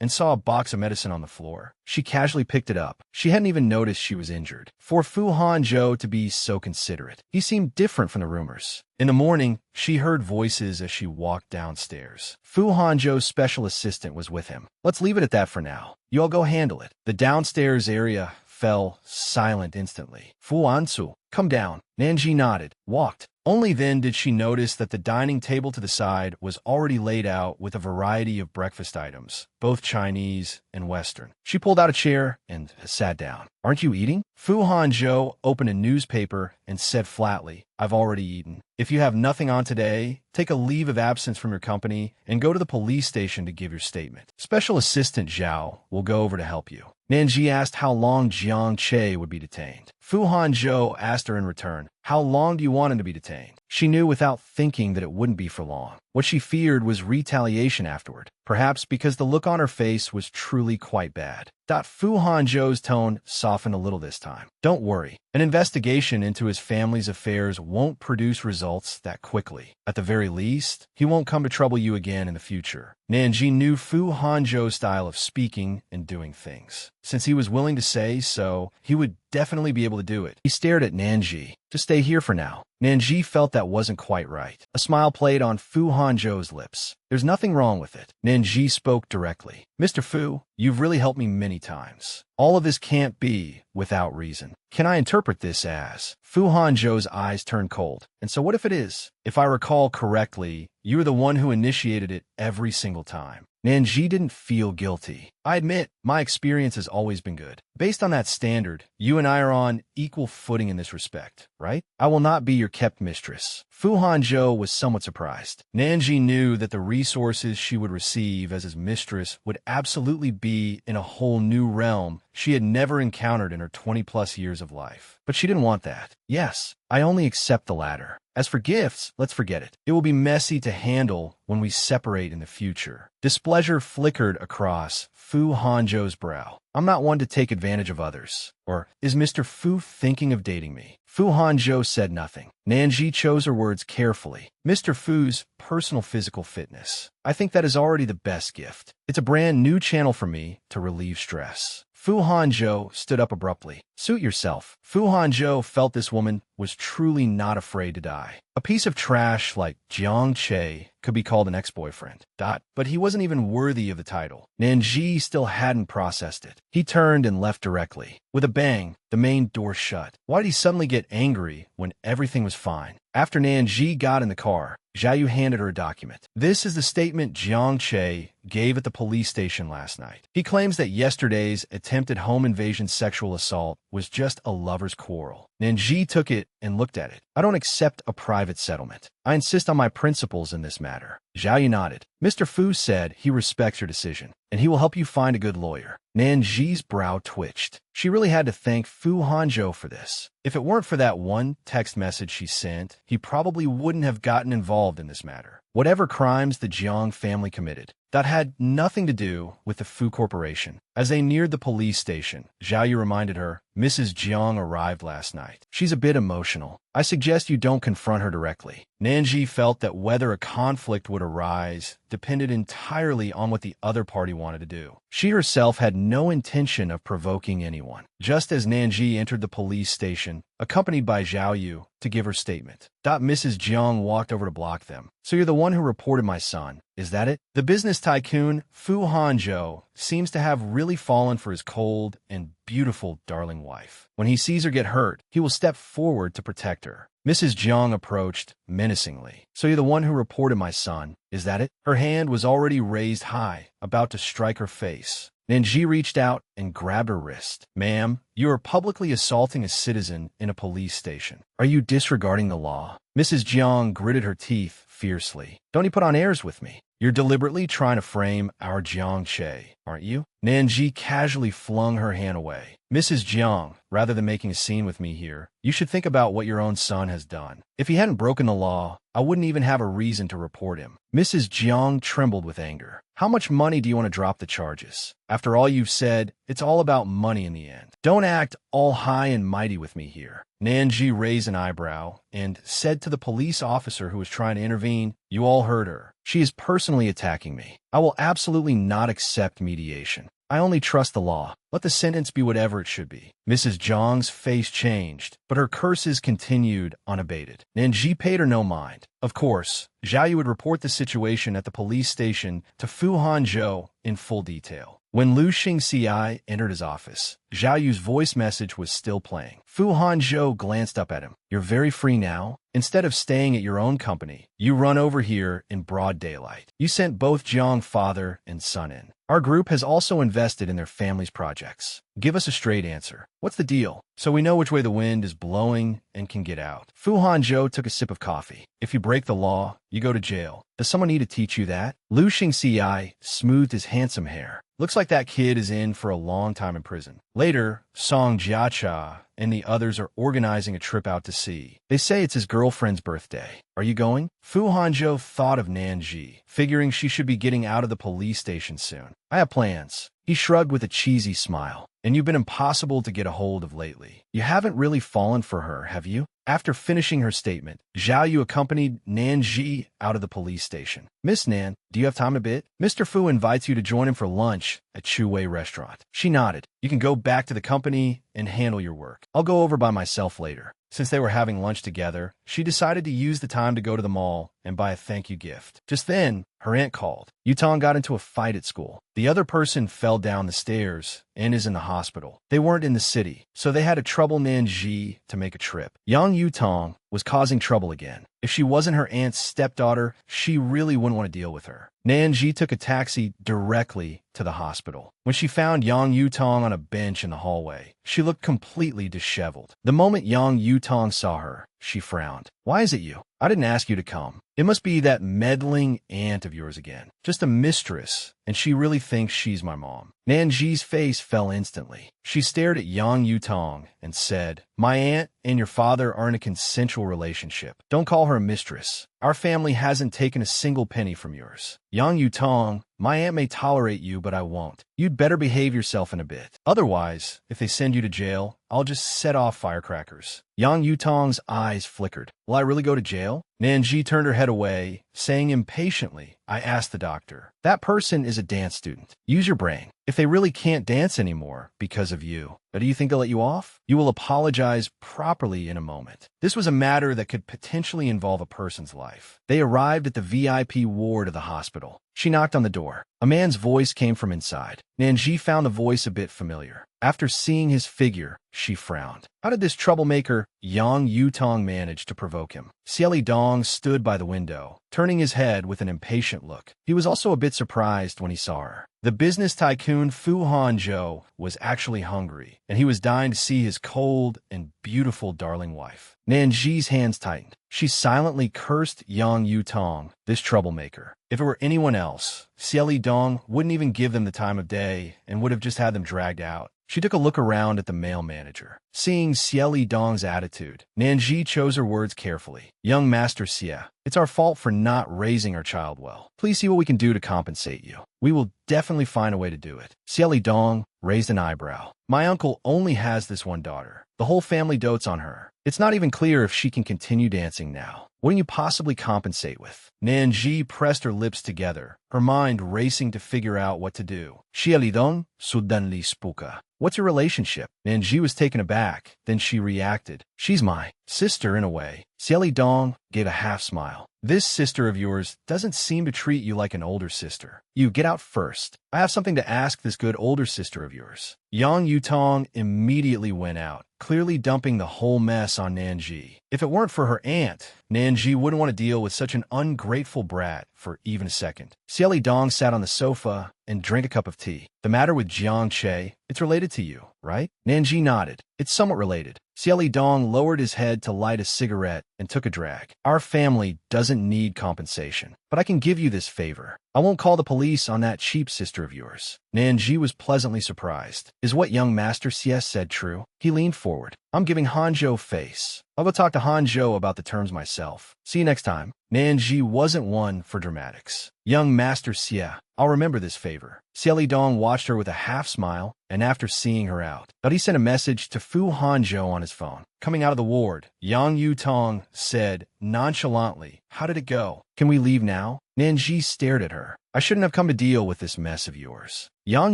And saw a box of medicine on the floor. She casually picked it up. She hadn't even noticed she was injured. For Fu Hangzhou to be so considerate, he seemed different from the rumors. In the morning, she heard voices as she walked downstairs. Fu Hangzhou's special assistant was with him. Let's leave it at that for now. You all go handle it. The downstairs area fell silent instantly. Fu Ansu, come down. Nanji nodded, walked. Only then did she notice that the dining table to the side was already laid out with a variety of breakfast items, both Chinese and Western. She pulled out a chair and sat down. Aren't you eating? Fu Hangzhou opened a newspaper and said flatly, I've already eaten. If you have nothing on today, take a leave of absence from your company and go to the police station to give your statement. Special Assistant Zhao will go over to help you. Nanji asked how long Jiang Che would be detained. Fu Hangzhou asked her in return, How long do you want him to be detained? She knew without thinking that it wouldn't be for long. What she feared was retaliation afterward, perhaps because the look on her face was truly quite bad. Fu Hanzhou's tone softened a little this time. Don't worry. An investigation into his family's affairs won't produce results that quickly. At the very least, he won't come to trouble you again in the future. Nanji knew Fu Hanzhou's style of speaking and doing things. Since he was willing to say so, he would definitely be able to do it. He stared at Nanji. Just stay here for now. Nanji felt that wasn't quite right. A smile played on Fu Hanzhou's lips. There's nothing wrong with it. Nanji spoke directly. Mr. Fu, you've really helped me many times. All of this can't be without reason. Can I interpret this as? Fu Hanzhou's eyes turned cold. And so what if it is? If I recall correctly, you were the one who initiated it every single time. Nanji didn't feel guilty. I admit, my experience has always been good. Based on that standard, you and I are on equal footing in this respect, right? I will not be your kept mistress. Fu Hanzhou was somewhat surprised. Nanji knew that the resources she would receive as his mistress would absolutely be in a whole new realm she had never encountered in her 20-plus years of life. But she didn't want that. Yes, I only accept the latter. As for gifts, let's forget it. It will be messy to handle when we separate in the future. Displeasure flickered across Fu Hanzhou's brow. I'm not one to take advantage of others. Or, is Mr. Fu thinking of dating me? Fu Hanzhou said nothing. Nanji chose her words carefully. Mr. Fu's personal physical fitness. I think that is already the best gift. It's a brand new channel for me to relieve stress. Fu Hanzhou stood up abruptly. Suit yourself. Fu Hanzhou felt this woman was truly not afraid to die. A piece of trash like Jiang Che could be called an ex-boyfriend. But he wasn't even worthy of the title. Nanji still hadn't processed it. He turned and left directly. With a bang, the main door shut. Why did he suddenly get angry when everything was fine? After Nanji got in the car, Xiaoyu handed her a document. This is the statement Jiang Che gave at the police station last night. He claims that yesterday's attempted home invasion sexual assault was just a lover's quarrel. Nanji took it and looked at it. I don't accept a private settlement. I insist on my principles in this matter. Xiaoyu nodded. Mr. Fu said he respects your decision, and he will help you find a good lawyer. Nanji's brow twitched. She really had to thank Fu Hanzhou for this. If it weren't for that one text message she sent, he probably wouldn't have gotten involved in this matter. Whatever crimes the Jiang family committed, that had nothing to do with the Fu Corporation. As they neared the police station, Xiaoyu reminded her, Mrs. Jiang arrived last night. She's a bit emotional. I suggest you don't confront her directly. Nanji felt that whether a conflict would arise depended entirely on what the other party wanted to do. She herself had no intention of provoking anyone. Just as Nanji entered the police station, accompanied by Xiaoyu, to give her statement, Mrs. Jiang walked over to block them. So you're the one who reported my son, is that it? The business tycoon, Fu Hanzhou, seems to have really fallen for his cold and beautiful darling wife. When he sees her get hurt, he will step forward to protect her. Mrs. Jiang approached menacingly. So you're the one who reported my son, is that it? Her hand was already raised high, about to strike her face. Nanji reached out and grabbed her wrist. Ma'am, you are publicly assaulting a citizen in a police station. Are you disregarding the law? Mrs. Jiang gritted her teeth fiercely. Don't you put on airs with me. You're deliberately trying to frame our Jiang Che, aren't you? Nanji casually flung her hand away. Mrs. Jiang, rather than making a scene with me here, you should think about what your own son has done. If he hadn't broken the law, I wouldn't even have a reason to report him. Mrs. Jiang trembled with anger. How much money do you want to drop the charges? After all you've said, it's all about money in the end. Don't act all high and mighty with me here. Nanji raised an eyebrow and said to the police officer who was trying to intervene, you all heard her. She is personally attacking me. I will absolutely not accept mediation. I only trust the law. Let the sentence be whatever it should be. Mrs. Jiang's face changed, but her curses continued unabated. Nanji paid her no mind. Of course, Xiaoyu would report the situation at the police station to Fu Hanzhou in full detail. When Lu Xingxi entered his office, Xiaoyu's voice message was still playing. Fu Hanzhou glanced up at him. You're very free now? Instead of staying at your own company, you run over here in broad daylight. You sent both Jiang father and son in. Our group has also invested in their family's projects. Give us a straight answer. What's the deal? So we know which way the wind is blowing and can get out. Fu Hanzhou took a sip of coffee. If you break the law, you go to jail. Does someone need to teach you that? Lu Xingxiai smoothed his handsome hair. Looks like that kid is in for a long time in prison. Later, Song Jiacha and the others are organizing a trip out to sea. They say it's his girlfriend's birthday. Are you going? Fu Hanzhou thought of Nanji, figuring she should be getting out of the police station soon. I have plans. He shrugged with a cheesy smile. And you've been impossible to get a hold of lately. You haven't really fallen for her, have you? After finishing her statement, Zhao Yu accompanied Nanji out of the police station. Miss Nan, do you have time a bit? Mr. Fu invites you to join him for lunch at Chu Wei restaurant. She nodded. You can go back to the company and handle your work. I'll go over by myself later. Since they were having lunch together, she decided to use the time to go to the mall and buy a thank you gift. Just then, her aunt called. Yutong got into a fight at school. The other person fell down the stairs and is in the hospital. They weren't in the city, so they had to trouble Nanji to make a trip. Young Yutong was causing trouble again. If she wasn't her aunt's stepdaughter, she really wouldn't want to deal with her. Nanji took a taxi directly to the hospital. When she found Yang Yutong on a bench in the hallway, she looked completely disheveled. The moment Yang Yutong saw her, she frowned. Why is it you? I didn't ask you to come. It must be that meddling aunt of yours again. Just a mistress, and she really thinks she's my mom. Nanji's face fell instantly. She stared at Yang Yutong and said, My aunt and your father are in a consensual relationship. Don't call her a mistress. Our family hasn't taken a single penny from yours. Yang Yutong, my aunt may tolerate you, but I won't. You'd better behave yourself in a bit. Otherwise, if they send you to jail, I'll just set off firecrackers. Yang Yutong's eyes flickered. Will I really go to jail? Nanji turned her head away, saying impatiently, I asked the doctor. That person is a dance student. Use your brain. If they really can't dance anymore because of you, do you think they'll let you off? You will apologize properly in a moment. This was a matter that could potentially involve a person's life. They arrived at the VIP ward of the hospital. She knocked on the door. A man's voice came from inside. Nanji found the voice a bit familiar. After seeing his figure, she frowned. How did this troublemaker, Yang Yutong, manage to provoke him? Xieli Dong stood by the window, turning his head with an impatient look. He was also a bit surprised when he saw her. The business tycoon Fu Hanzhou was actually hungry, and he was dying to see his cold and beautiful darling wife. Nanji's hands tightened. She silently cursed Yang Yutong, this troublemaker. If it were anyone else, Xieli Dong wouldn't even give them the time of day and would have just had them dragged out. She took a look around at the male manager. Seeing Xieli Dong's attitude, Nanji chose her words carefully. Young Master Xie, it's our fault for not raising our child well. Please see what we can do to compensate you. We will definitely find a way to do it. Xieli Dong raised an eyebrow. My uncle only has this one daughter. The whole family dotes on her. It's not even clear if she can continue dancing now. What can you possibly compensate with? Nanji pressed her lips together, her mind racing to figure out what to do. Xieli Dong suddenly spoke. What's your relationship? Nanji was taken aback. Then she reacted. She's my sister in a way. Xieli Dong gave a half smile. This sister of yours doesn't seem to treat you like an older sister. You get out first. I have something to ask this good older sister of yours. Yang Yutong immediately went out, clearly dumping the whole mess on Nanji. If it weren't for her aunt, Nanji wouldn't want to deal with such an ungrateful brat for even a second. Xieli Dong sat on the sofa and drank a cup of tea. The matter with Jiang Che, it's related to you, right? Nanji nodded. It's somewhat related. Xieli Dong lowered his head to light a cigarette and took a drag. Our family doesn't need compensation, but I can give you this favor. I won't call the police on that cheap sister of yours. Nanji was pleasantly surprised. Is what young Master Xie said true? He leaned forward. I'm giving Hanzhou face. I'll go talk to Hanzhou about the terms myself. See you next time. Nanji wasn't one for dramatics. Young Master Xie, I'll remember this favor. Xieli Dong watched her with a half smile, and after seeing her out, he sent a message to Fu Hanzhou on his phone. Coming out of the ward, Yang Yutong said nonchalantly, How did it go? Can we leave now? Nanji stared at her. I shouldn't have come to deal with this mess of yours. Yang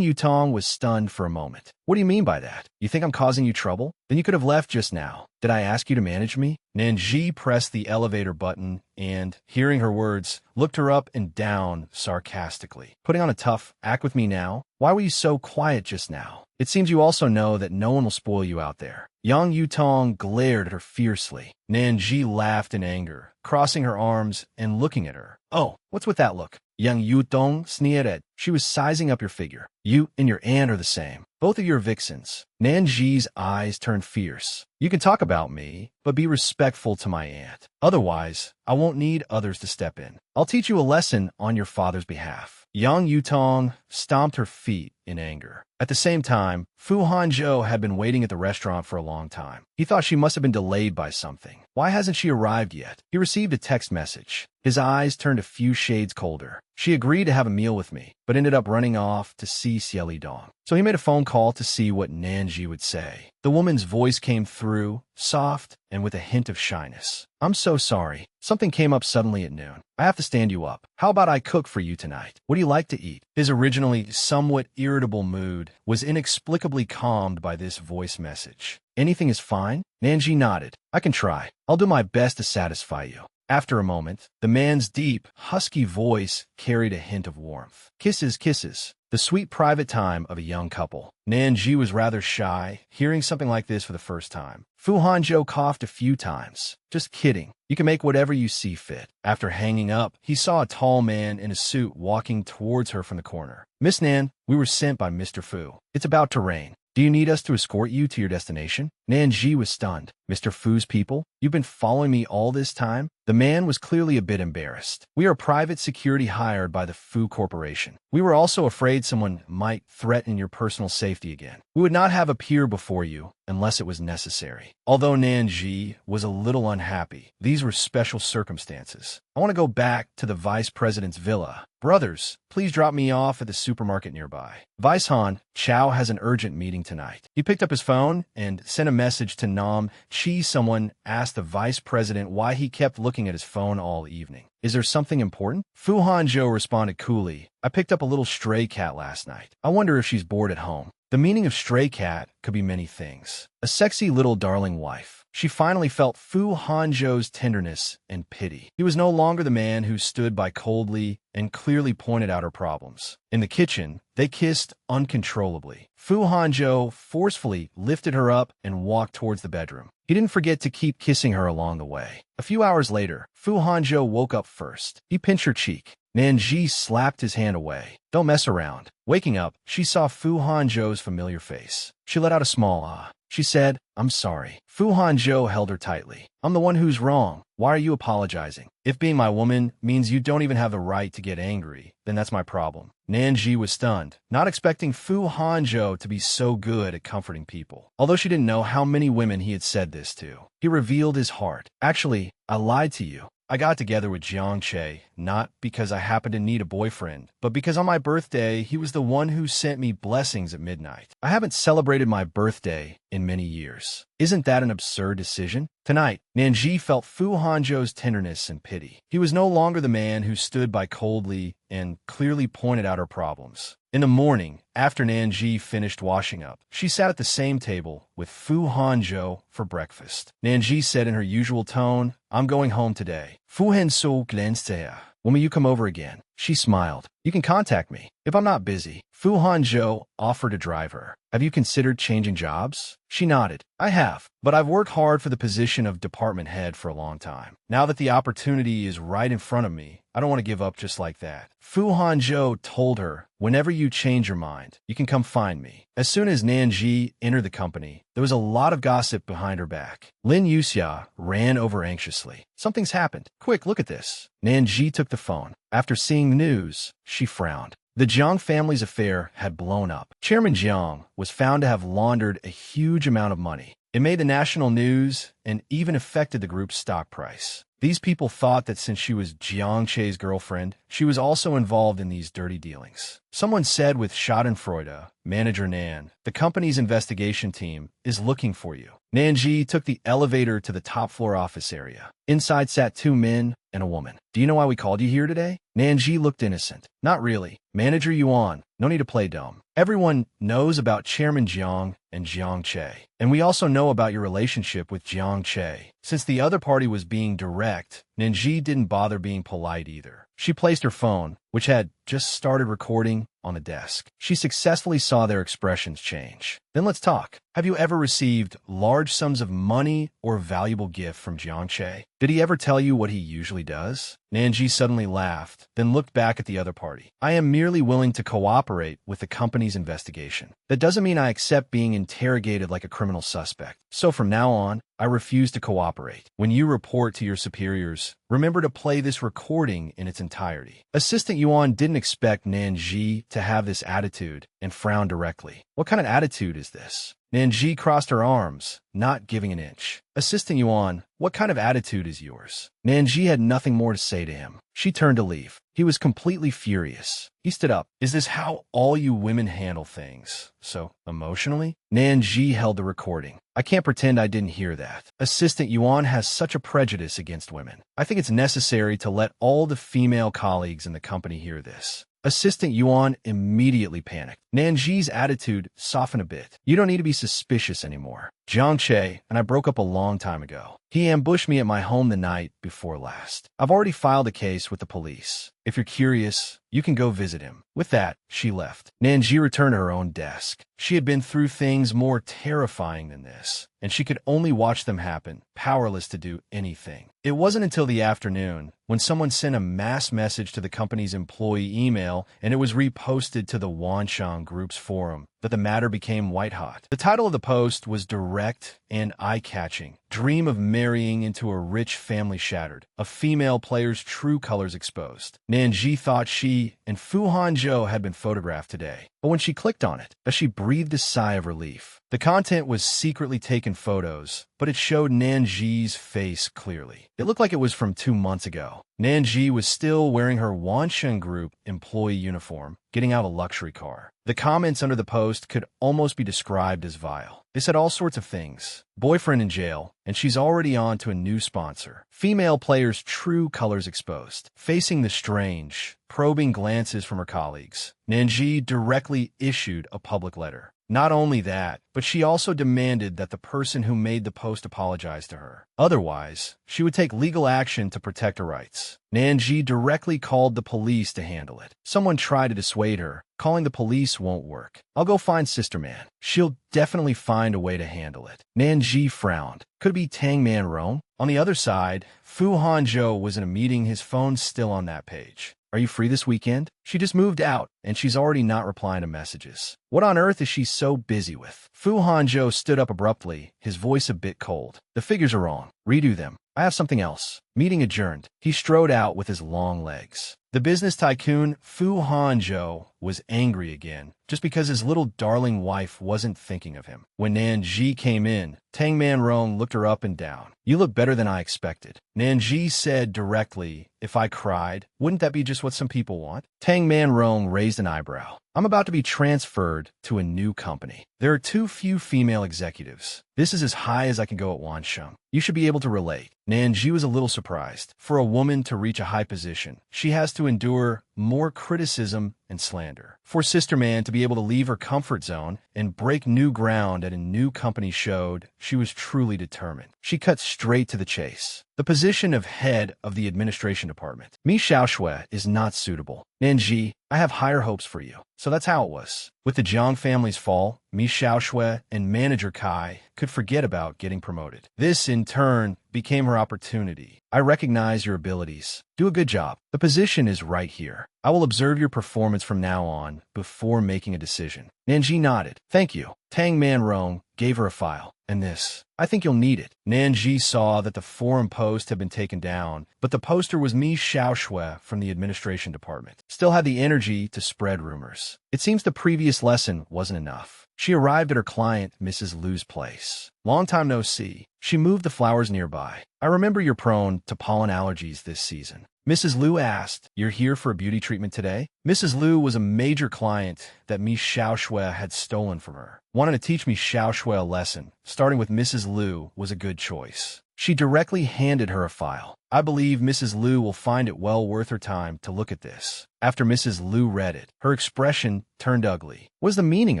Yutong was stunned for a moment. What do you mean by that? You think I'm causing you trouble? Then you could have left just now. Did I ask you to manage me? Nanji pressed the elevator button and, hearing her words, looked her up and down sarcastically. Putting on a tough act with me now? Why were you so quiet just now? It seems you also know that no one will spoil you out there. Yang Yutong glared at her fiercely. Nanji laughed in anger, crossing her arms and looking at her. Oh, what's with that look? Yang Yutong sneered. She was sizing up your figure. You and your aunt are the same. Both of you are vixens. Nanji's eyes turned fierce. You can talk about me, but be respectful to my aunt. Otherwise, I won't need others to step in. I'll teach you a lesson on your father's behalf. Yang Yutong stomped her feet in anger. At the same time, Fu Hanzhou had been waiting at the restaurant for a long time. He thought she must have been delayed by something. Why hasn't she arrived yet? He received a text message. His eyes turned a few shades colder. She agreed to have a meal with me, but ended up running off to see Xieli Dong. So he made a phone call to see what Nanji would say. The woman's voice came through, soft and with a hint of shyness. I'm so sorry. Something came up suddenly at noon. I have to stand you up. How about I cook for you tonight? What do you like to eat? His originally somewhat irritable mood was inexplicably calmed by this voice message. Anything is fine? Nanji nodded. I can try. I'll do my best to satisfy you. After a moment, the man's deep, husky voice carried a hint of warmth. Kisses, kisses. The sweet private time of a young couple. Nanji was rather shy, hearing something like this for the first time. Fu Hanzhou coughed a few times. Just kidding. You can make whatever you see fit. After hanging up, he saw a tall man in a suit walking towards her from the corner. Miss Nan, we were sent by Mr. Fu. It's about to rain. Do you need us to escort you to your destination? Nanji was stunned. Mr. Fu's people? You've been following me all this time? The man was clearly a bit embarrassed. We are private security hired by the Fu Corporation. We were also afraid someone might threaten your personal safety again. We would not have appeared before you unless it was necessary. Although Nanji was a little unhappy, these were special circumstances. I want to go back to the vice president's villa. Brothers, please drop me off at the supermarket nearby. Vice Han, Chow has an urgent meeting tonight. He picked up his phone and sent a message to Nam Chi. Someone asked the vice president why he kept looking at his phone all evening. Is there something important? Fu Hanzhou responded coolly. I picked up a little stray cat last night. I wonder if she's bored at home. The meaning of stray cat could be many things. A sexy little darling wife. She finally felt Fu Hanzhou's tenderness and pity. He was no longer the man who stood by coldly and clearly pointed out her problems. In the kitchen, they kissed uncontrollably. Fu Hanzhou forcefully lifted her up and walked towards the bedroom. He didn't forget to keep kissing her along the way. A few hours later, Fu Hanzhou woke up first. He pinched her cheek. Nanji slapped his hand away. Don't mess around. Waking up, she saw Fu Hanzhou's familiar face. She let out a small ah. She said, I'm sorry. Fu Hanzhou held her tightly. I'm the one who's wrong. Why are you apologizing? If being my woman means you don't even have the right to get angry, then that's my problem. Nanji was stunned, not expecting Fu Hanzhou to be so good at comforting people. Although she didn't know how many women he had said this to, he revealed his heart. Actually, I lied to you. I got together with Jiang Che, not because I happened to need a boyfriend, but because on my birthday, he was the one who sent me blessings at midnight. I haven't celebrated my birthday in many years. Isn't that an absurd decision? Tonight, Nanji felt Fu Hanzhou's tenderness and pity. He was no longer the man who stood by coldly and clearly pointed out her problems. In the morning, after Nanji finished washing up, she sat at the same table with Fu Hanzhou for breakfast. Nanji said in her usual tone, I'm going home today. Fu Hanzhou glanced at her. When will you come over again? She smiled. You can contact me if I'm not busy. Fu Hanzhou offered to drive her. Have you considered changing jobs? She nodded. I have, but I've worked hard for the position of department head for a long time. Now that the opportunity is right in front of me, I don't want to give up just like that. Fu Hanzhou told her, whenever you change your mind, you can come find me. As soon as Nanji entered the company, there was a lot of gossip behind her back. Lin Yuxia ran over anxiously. Something's happened. Quick, look at this. Nanji took the phone. After seeing the news, she frowned. The Jiang family's affair had blown up. Chairman Jiang was found to have laundered a huge amount of money. It made the national news and even affected the group's stock price. These people thought that since she was Jiang Che's girlfriend, she was also involved in these dirty dealings. Someone said with Schadenfreude, manager Nan, the company's investigation team is looking for you. Nanji took the elevator to the top floor office area. Inside sat two men and a woman. Do you know why we called you here today? Nanji looked innocent. Not really. Manager Yuan, no need to play dumb. Everyone knows about Chairman Jiang and Jiang Che. And we also know about your relationship with Jiang Che. Since the other party was being direct, Nanji didn't bother being polite either. She placed her phone, which had just started recording, on the desk. She successfully saw their expressions change. Then let's talk. Have you ever received large sums of money or valuable gift from Jiangche? Did he ever tell you what he usually does? Nanji suddenly laughed, then looked back at the other party. I am merely willing to cooperate with the company's investigation. That doesn't mean I accept being interrogated like a criminal suspect. So from now on, I refuse to cooperate. When you report to your superiors, remember to play this recording in its entirety. Assistant Yuan didn't expect Nanji to have this attitude and frowned directly. What kind of attitude is this? Nanji crossed her arms, not giving an inch. Assistant Yuan, what kind of attitude is yours? Nanji had nothing more to say to him. She turned to leave. He was completely furious. He stood up. Is this how all you women handle things? So emotionally? Nanji held the recording. I can't pretend I didn't hear that. Assistant Yuan has such a prejudice against women. I think it's necessary to let all the female colleagues in the company hear this. Assistant Yuan immediately panicked. Nanji's attitude softened a bit. You don't need to be suspicious anymore. Jiang Che and I broke up a long time ago. He ambushed me at my home the night before last. I've already filed a case with the police. If you're curious, you can go visit him. With that, she left. Nanji returned to her own desk. She had been through things more terrifying than this, and she could only watch them happen, powerless to do anything. It wasn't until the afternoon, when someone sent a mass message to the company's employee email and it was reposted to the Wanshang Group's forum, that the matter became white-hot. The title of the post was direct and eye-catching. Dream of marrying into a rich family shattered. A female player's true colors exposed. Nanji thought she and Fu Hanzhou had been photographed today. But when she clicked on it, she breathed a sigh of relief. The content was secretly taken photos, but it showed Nanji's face clearly. It looked like it was from 2 months ago. Nanji was still wearing her Wansheng Group employee uniform, getting out a luxury car. The comments under the post could almost be described as vile. They said all sorts of things. Boyfriend in jail, and she's already on to a new sponsor. Female player's true colors exposed. Facing the strange, probing glances from her colleagues, Nanji directly issued a public letter. Not only that, but she also demanded that the person who made the post apologize to her. Otherwise, she would take legal action to protect her rights. Nanji directly called the police to handle it. Someone tried to dissuade her. Calling the police won't work. I'll go find Sister Man. She'll definitely find a way to handle it. Nanji frowned. Could it be Tang Man Rome? On the other side, Fu Hanzhou was in a meeting, his phone still on that page. Are you free this weekend? She just moved out, and she's already not replying to messages. What on earth is she so busy with? Fu Hanzhou stood up abruptly, his voice a bit cold. The figures are wrong. Redo them. I have something else. Meeting adjourned. He strode out with his long legs. The business tycoon, Fu Hanzhou, was angry again, just because his little darling wife wasn't thinking of him. When Nanji came in, Tang Man Rong looked her up and down. You look better than I expected. Nanji said directly, if I cried, wouldn't that be just what some people want? Tang Man Rong raised an eyebrow. I'm about to be transferred to a new company. There are too few female executives. This is as high as I can go at Wansheng. You should be able to relate. Nanji was a little surprised. For a woman to reach a high position, she has to endure more criticism and slander. For Sister Man to be able to leave her comfort zone and break new ground at a new company showed she was truly determined. She cut straight to the chase. The position of head of the administration department. Mi Xiaoshui is not suitable. Nanji, I have higher hopes for you. So that's how it was. With the Jiang family's fall, Mi Xiaoshui and manager Kai could forget about getting promoted. This, in turn, became her opportunity. I recognize your abilities. Do a good job. The position is right here. I will observe your performance from now on before making a decision. Nanji nodded. Thank you. Tang Man Rong gave her a file. And this. I think you'll need it. Nanji saw that the forum post had been taken down, but the poster was Mi Xiaoshui from the administration department. Still had the energy to spread rumors. It seems the previous lesson wasn't enough. She arrived at her client, Mrs. Liu's place. Long time no see. She moved the flowers nearby. I remember you're prone to pollen allergies this season. Mrs. Liu asked, you're here for a beauty treatment today? Mrs. Liu was a major client that Mi Xiaoshui had stolen from her. Wanting to teach Mi Xiaoshui a lesson, starting with Mrs. Liu was a good choice. She directly handed her a file. I believe Mrs. Liu will find it well worth her time to look at this. After Mrs. Liu read it, her expression turned ugly. What is the meaning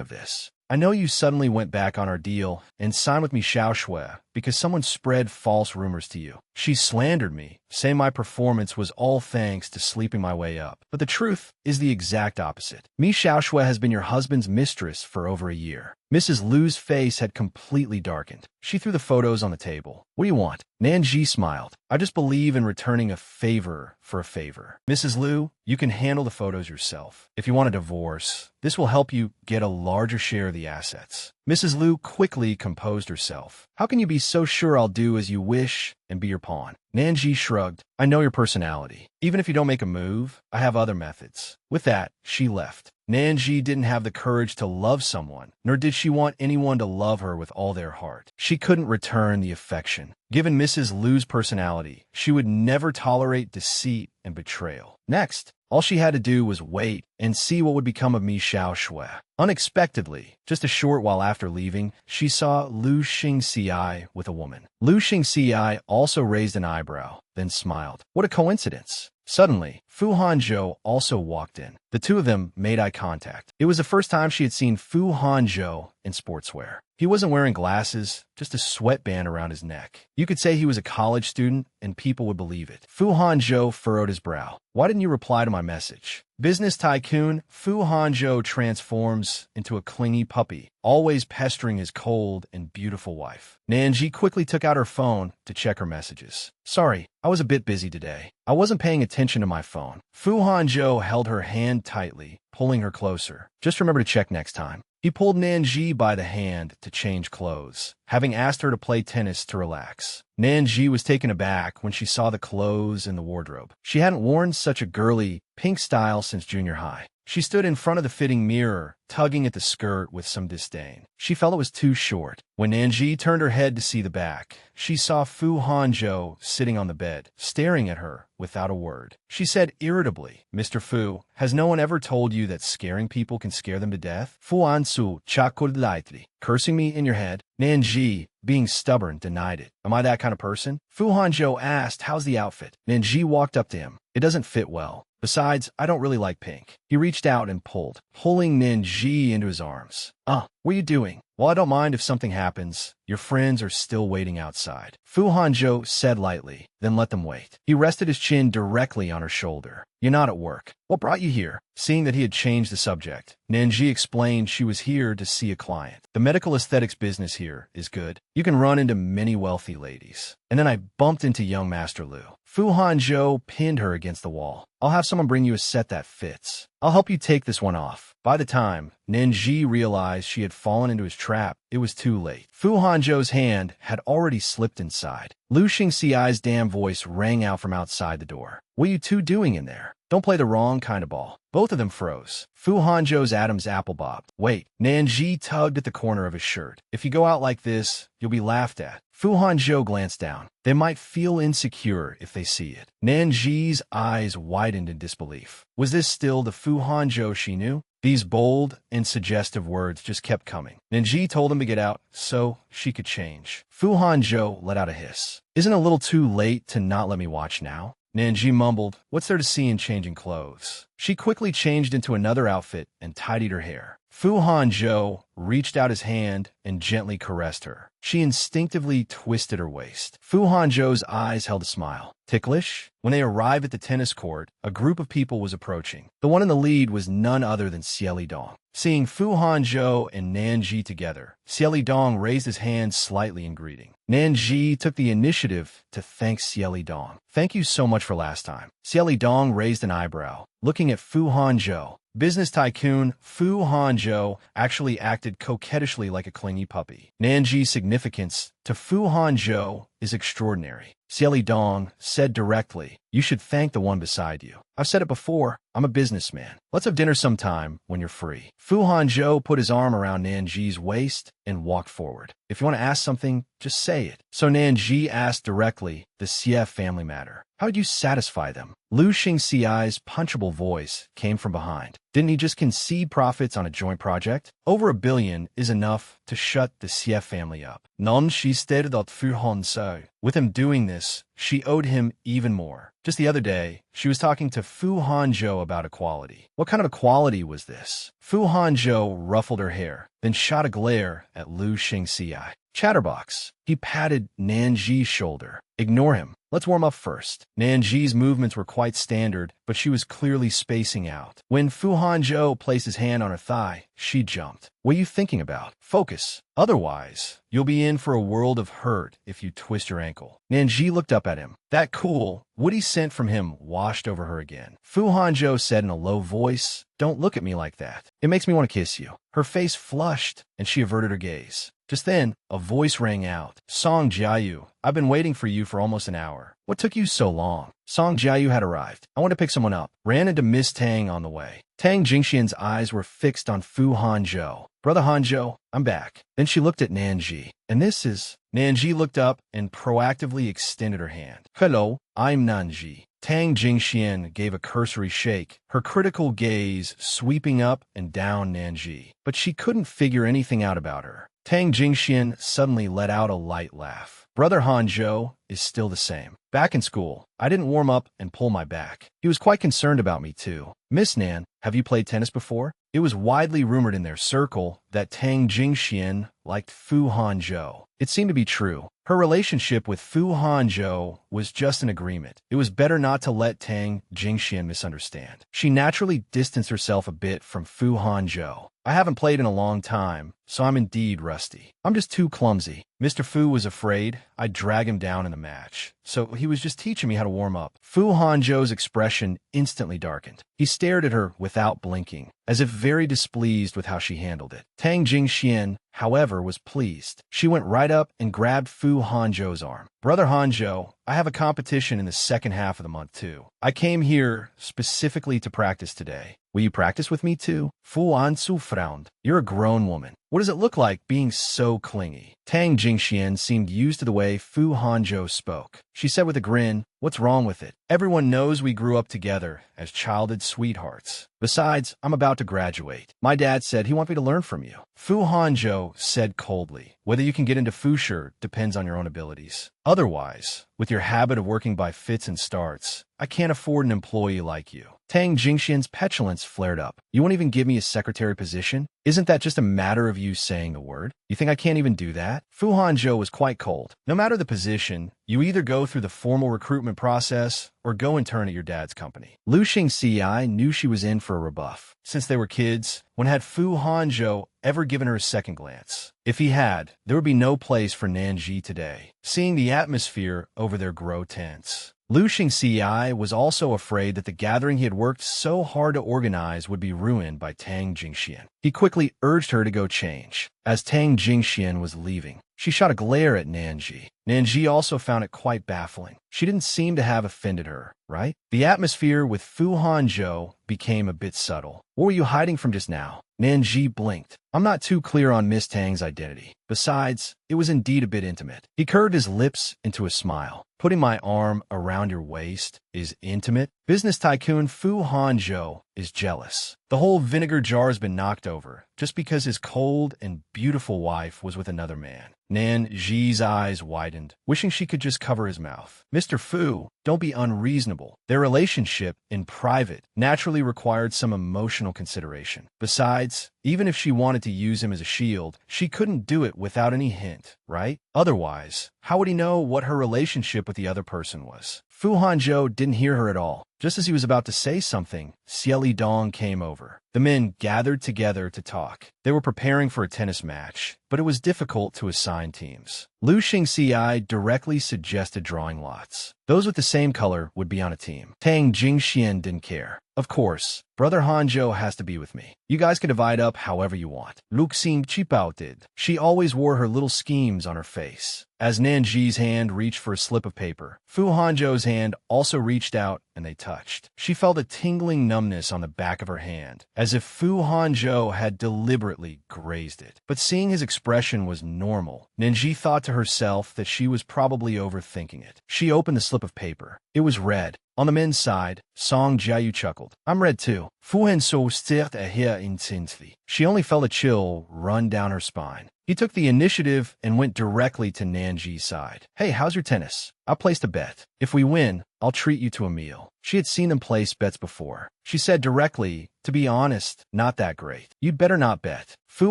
of this? I know you suddenly went back on our deal and signed with Mi Xiaoshui because someone spread false rumors to you. She slandered me, saying my performance was all thanks to sleeping my way up. But the truth is the exact opposite. Mi Xiaoxue has been your husband's mistress for over a year. Mrs. Lu's face had completely darkened. She threw the photos on the table. What do you want? Nanji smiled. I just believe in returning a favor for a favor. Mrs. Lu, you can handle the photos yourself. If you want a divorce, this will help you get a larger share of the assets. Mrs. Lu quickly composed herself. How can you be so sure I'll do as you wish and be your pawn? Nanji shrugged. I know your personality. Even if you don't make a move, I have other methods. With that, she left. Nanji didn't have the courage to love someone, nor did she want anyone to love her with all their heart. She couldn't return the affection. Given Mrs. Lu's personality, she would never tolerate deceit and betrayal. Next, all she had to do was wait and see what would become of Mi Xiaoxue. Unexpectedly, just a short while after leaving, she saw Lu Xingxi with a woman. Lu Xingxi also raised an eyebrow, then smiled. What a coincidence. Suddenly, Fu Hanzhou also walked in. The two of them made eye contact. It was the first time she had seen Fu Hanzhou in sportswear. He wasn't wearing glasses, just a sweatband around his neck. You could say he was a college student, and people would believe it. Fu Hanzhou furrowed his brow. Why didn't you reply to my message? Business tycoon Fu Hanzhou transforms into a clingy puppy, always pestering his cold and beautiful wife. Nanji quickly took out her phone to check her messages. Sorry, I was a bit busy today. I wasn't paying attention to my phone. Fu Hanzhou held her hand tightly, pulling her closer. Just remember to check next time. He pulled Nanji by the hand to change clothes, having asked her to play tennis to relax. Nanji was taken aback when she saw the clothes in the wardrobe. She hadn't worn such a girly, pink style since junior high. She stood in front of the fitting mirror, tugging at the skirt with some disdain. She felt it was too short. When Nanji turned her head to see the back, she saw Fu Hanzhou sitting on the bed, staring at her without a word. She said irritably, Mr. Fu, has no one ever told you that scaring people can scare them to death? Fu Ansu chakud lightly. Cursing me in your head? Nanji, being stubborn, denied it. Am I that kind of person? Fu Hanzhou asked, how's the outfit? Nanji walked up to him. It doesn't fit well. Besides, I don't really like pink. He reached out and pulled, pulling Nanji into his arms. What are you doing? Well, I don't mind if something happens. Your friends are still waiting outside. Fu Hanzhou said lightly, then let them wait. He rested his chin directly on her shoulder. You're not at work. What brought you here? Seeing that he had changed the subject, Nanji explained she was here to see a client. The medical aesthetics business here is good. You can run into many wealthy ladies. And then I bumped into young Master Lu. Fu Hanzhou pinned her against the wall. I'll have someone bring you a set that fits. I'll help you take this one off. By the time Nanji realized she had fallen into his trap, it was too late. Fu Hanzhou's hand had already slipped inside. Lu Xingxi's damn voice rang out from outside the door. What are you two doing in there? Don't play the wrong kind of ball. Both of them froze. Fu Hanzhou's Adam's apple bobbed. Wait, Nanji tugged at the corner of his shirt. If you go out like this, you'll be laughed at. Fu Hanzhou glanced down. They might feel insecure if they see it. Nanji's eyes widened in disbelief. Was this still the Fu Hanzhou she knew? These bold and suggestive words just kept coming. Nanji told him to get out so she could change. Fu Hanzhou let out a hiss. Isn't it a little too late to not let me watch now? Nanji mumbled, what's there to see in changing clothes? She quickly changed into another outfit and tidied her hair. Fu Hanzhou reached out his hand and gently caressed her. She instinctively twisted her waist. Fu Hanzhou's eyes held a smile. Ticklish? When they arrived at the tennis court, a group of people was approaching. The one in the lead was none other than Xieli Dong. Seeing Fu Hanzhou and Nanji together, Xieli Dong raised his hand slightly in greeting. Nanji took the initiative to thank Xieli Dong. Thank you so much for last time. Xieli Dong raised an eyebrow, looking at Fu Hanzhou. Business tycoon Fu Hanzhou actually acted coquettishly like a clingy puppy. Nanji's significance to Fu Hanzhou is extraordinary. Xieli Dong said directly, you should thank the one beside you. I've said it before, I'm a businessman. Let's have dinner sometime when you're free. Fu Hanzhou put his arm around Nanji's waist and walked forward. If you want to ask something, just say it. So Nanji asked directly, the Xie family matter. How would you satisfy them? Lu Xingxi's punchable voice came from behind. Didn't he just concede profits on a joint project? Over $1 billion is enough to shut the Xie family up. Non skister dat Fu Hanzhou. With him doing this, she owed him even more. Just the other day, she was talking to Fu Hanzhou about equality. What kind of equality was this? Fu Hanzhou ruffled her hair, then shot a glare at Lu Xingxiai. Chatterbox. He patted Nanji's shoulder. Ignore him. Let's warm up first. Nanji's movements were quite standard, but she was clearly spacing out. When Fu Hanzhou placed his hand on her thigh, she jumped. What are you thinking about? Focus. Otherwise, you'll be in for a world of hurt if you twist your ankle. Nanji looked up at him. That cool, woody scent from him washed over her again. Fu Hanzhou said in a low voice, "Don't look at me like that. It makes me want to kiss you." Her face flushed, and she averted her gaze. Just then, a voice rang out. "Song Jiayu, I've been waiting for you for almost an hour. What took you so long?" Song Jiayu had arrived. "I want to pick someone up." Ran into Miss Tang on the way. Tang Jingxian's eyes were fixed on Fu Hanzhou. "Brother Hanzhou, I'm back." Then she looked at Nanji. "And this is—" Nanji looked up and proactively extended her hand. "Hello, I'm Nanji." Tang Jingxian gave a cursory shake, her critical gaze sweeping up and down Nanji. But she couldn't figure anything out about her. Tang Jingxian suddenly let out a light laugh. "Brother Hanzhou is still the same. Back in school, I didn't warm up and pull my back. He was quite concerned about me, too. Miss Nan, have you played tennis before?" It was widely rumored in their circle that Tang Jingxian liked Fu Hanzhou. It seemed to be true. Her relationship with Fu Hanzhou was just an agreement. It was better not to let Tang Jingxian misunderstand. She naturally distanced herself a bit from Fu Hanzhou. "I haven't played in a long time, so I'm indeed rusty. I'm just too clumsy." Mr. Fu was afraid I'd drag him down in the match, so he was just teaching me how to warm up. Fu Hanzhou's expression instantly darkened. He stared at her without blinking, as if very displeased with how she handled it. Tang Jingxian, however, was pleased. She went right up and grabbed Fu Hanzhou's arm. "Brother Hanzhou, I have a competition in the second half of the month, too. I came here specifically to practice today. Will you practice with me, too?" Fu Ansu frowned. "You're a grown woman. What does it look like being so clingy?" Tang Jingxian seemed used to the way Fu Hanzhou spoke. She said with a grin, "What's wrong with it? Everyone knows we grew up together as childhood sweethearts. Besides, I'm about to graduate. My dad said he wanted me to learn from you." Fu Hanzhou said coldly, "Whether you can get into Fusher depends on your own abilities. Otherwise, with your habit of working by fits and starts, I can't afford an employee like you." Tang Jingxian's petulance flared up. "You won't even give me a secretary position? Isn't that just a matter of you saying the word? You think I can't even do that?" Fu Hanzhou was quite cold. "No matter the position, you either go through the formal recruitment process or go intern at your dad's company." Lu Xingxiai knew she was in for a rebuff. Since they were kids, when had Fu Hanzhou ever given her a second glance? If he had, there would be no place for Nanji today. Seeing the atmosphere over there grow tense, Lu Xingxiai was also afraid that the gathering he had worked so hard to organize would be ruined by Tang Jingxian. He quickly urged her to go change. As Tang Jingxian was leaving, she shot a glare at Nanji. Nanji also found it quite baffling. She didn't seem to have offended her, right? The atmosphere with Fu Hanzhou became a bit subtle. "What were you hiding from just now?" Nanji blinked. "I'm not too clear on Miss Tang's identity. Besides, it was indeed a bit intimate." He curved his lips into a smile. "Putting my arm around your waist is intimate?" Business tycoon Fu Hanzhou is jealous. The whole vinegar jar's been knocked over, just because his cold and beautiful wife was with another man. Nanji's eyes widened, wishing she could just cover his mouth. "Mr. Fu, don't be unreasonable. Their relationship, in private, naturally required some emotional consideration. Besides, even if she wanted to use him as a shield, she couldn't do it without any hint, right? Otherwise, how would he know what her relationship with the other person was?" Fu Hanzhou didn't hear her at all. Just as he was about to say something, Xieli Dong came over. The men gathered together to talk. They were preparing for a tennis match, but it was difficult to assign teams. Lu Xingxiai directly suggested drawing lots. Those with the same color would be on a team. Tang Jingxian didn't care. "Of course, Brother Hanzhou has to be with me. You guys can divide up however you want." Lu Xingqiao did. She always wore her little schemes on her face. As Nanji's hand reached for a slip of paper, Fu Hanzhou's hand also reached out and they touched. She felt a tingling numbness on the back of her hand, as if Fu Hanzhou had deliberately grazed it. But seeing his expression was normal, Nanji thought to herself that she was probably overthinking it. She opened the slip of paper. It was red. On the men's side, Song Jiayu chuckled. I'm red too. Fu Hanzhou stared at her intensely. She only felt a chill run down her spine. He took the initiative and went directly to Nanji's side. Hey, how's your tennis? I placed a bet. If we win, I'll treat you to a meal. She had seen them place bets before. She said directly, to be honest, not that great. You'd better not bet. Fu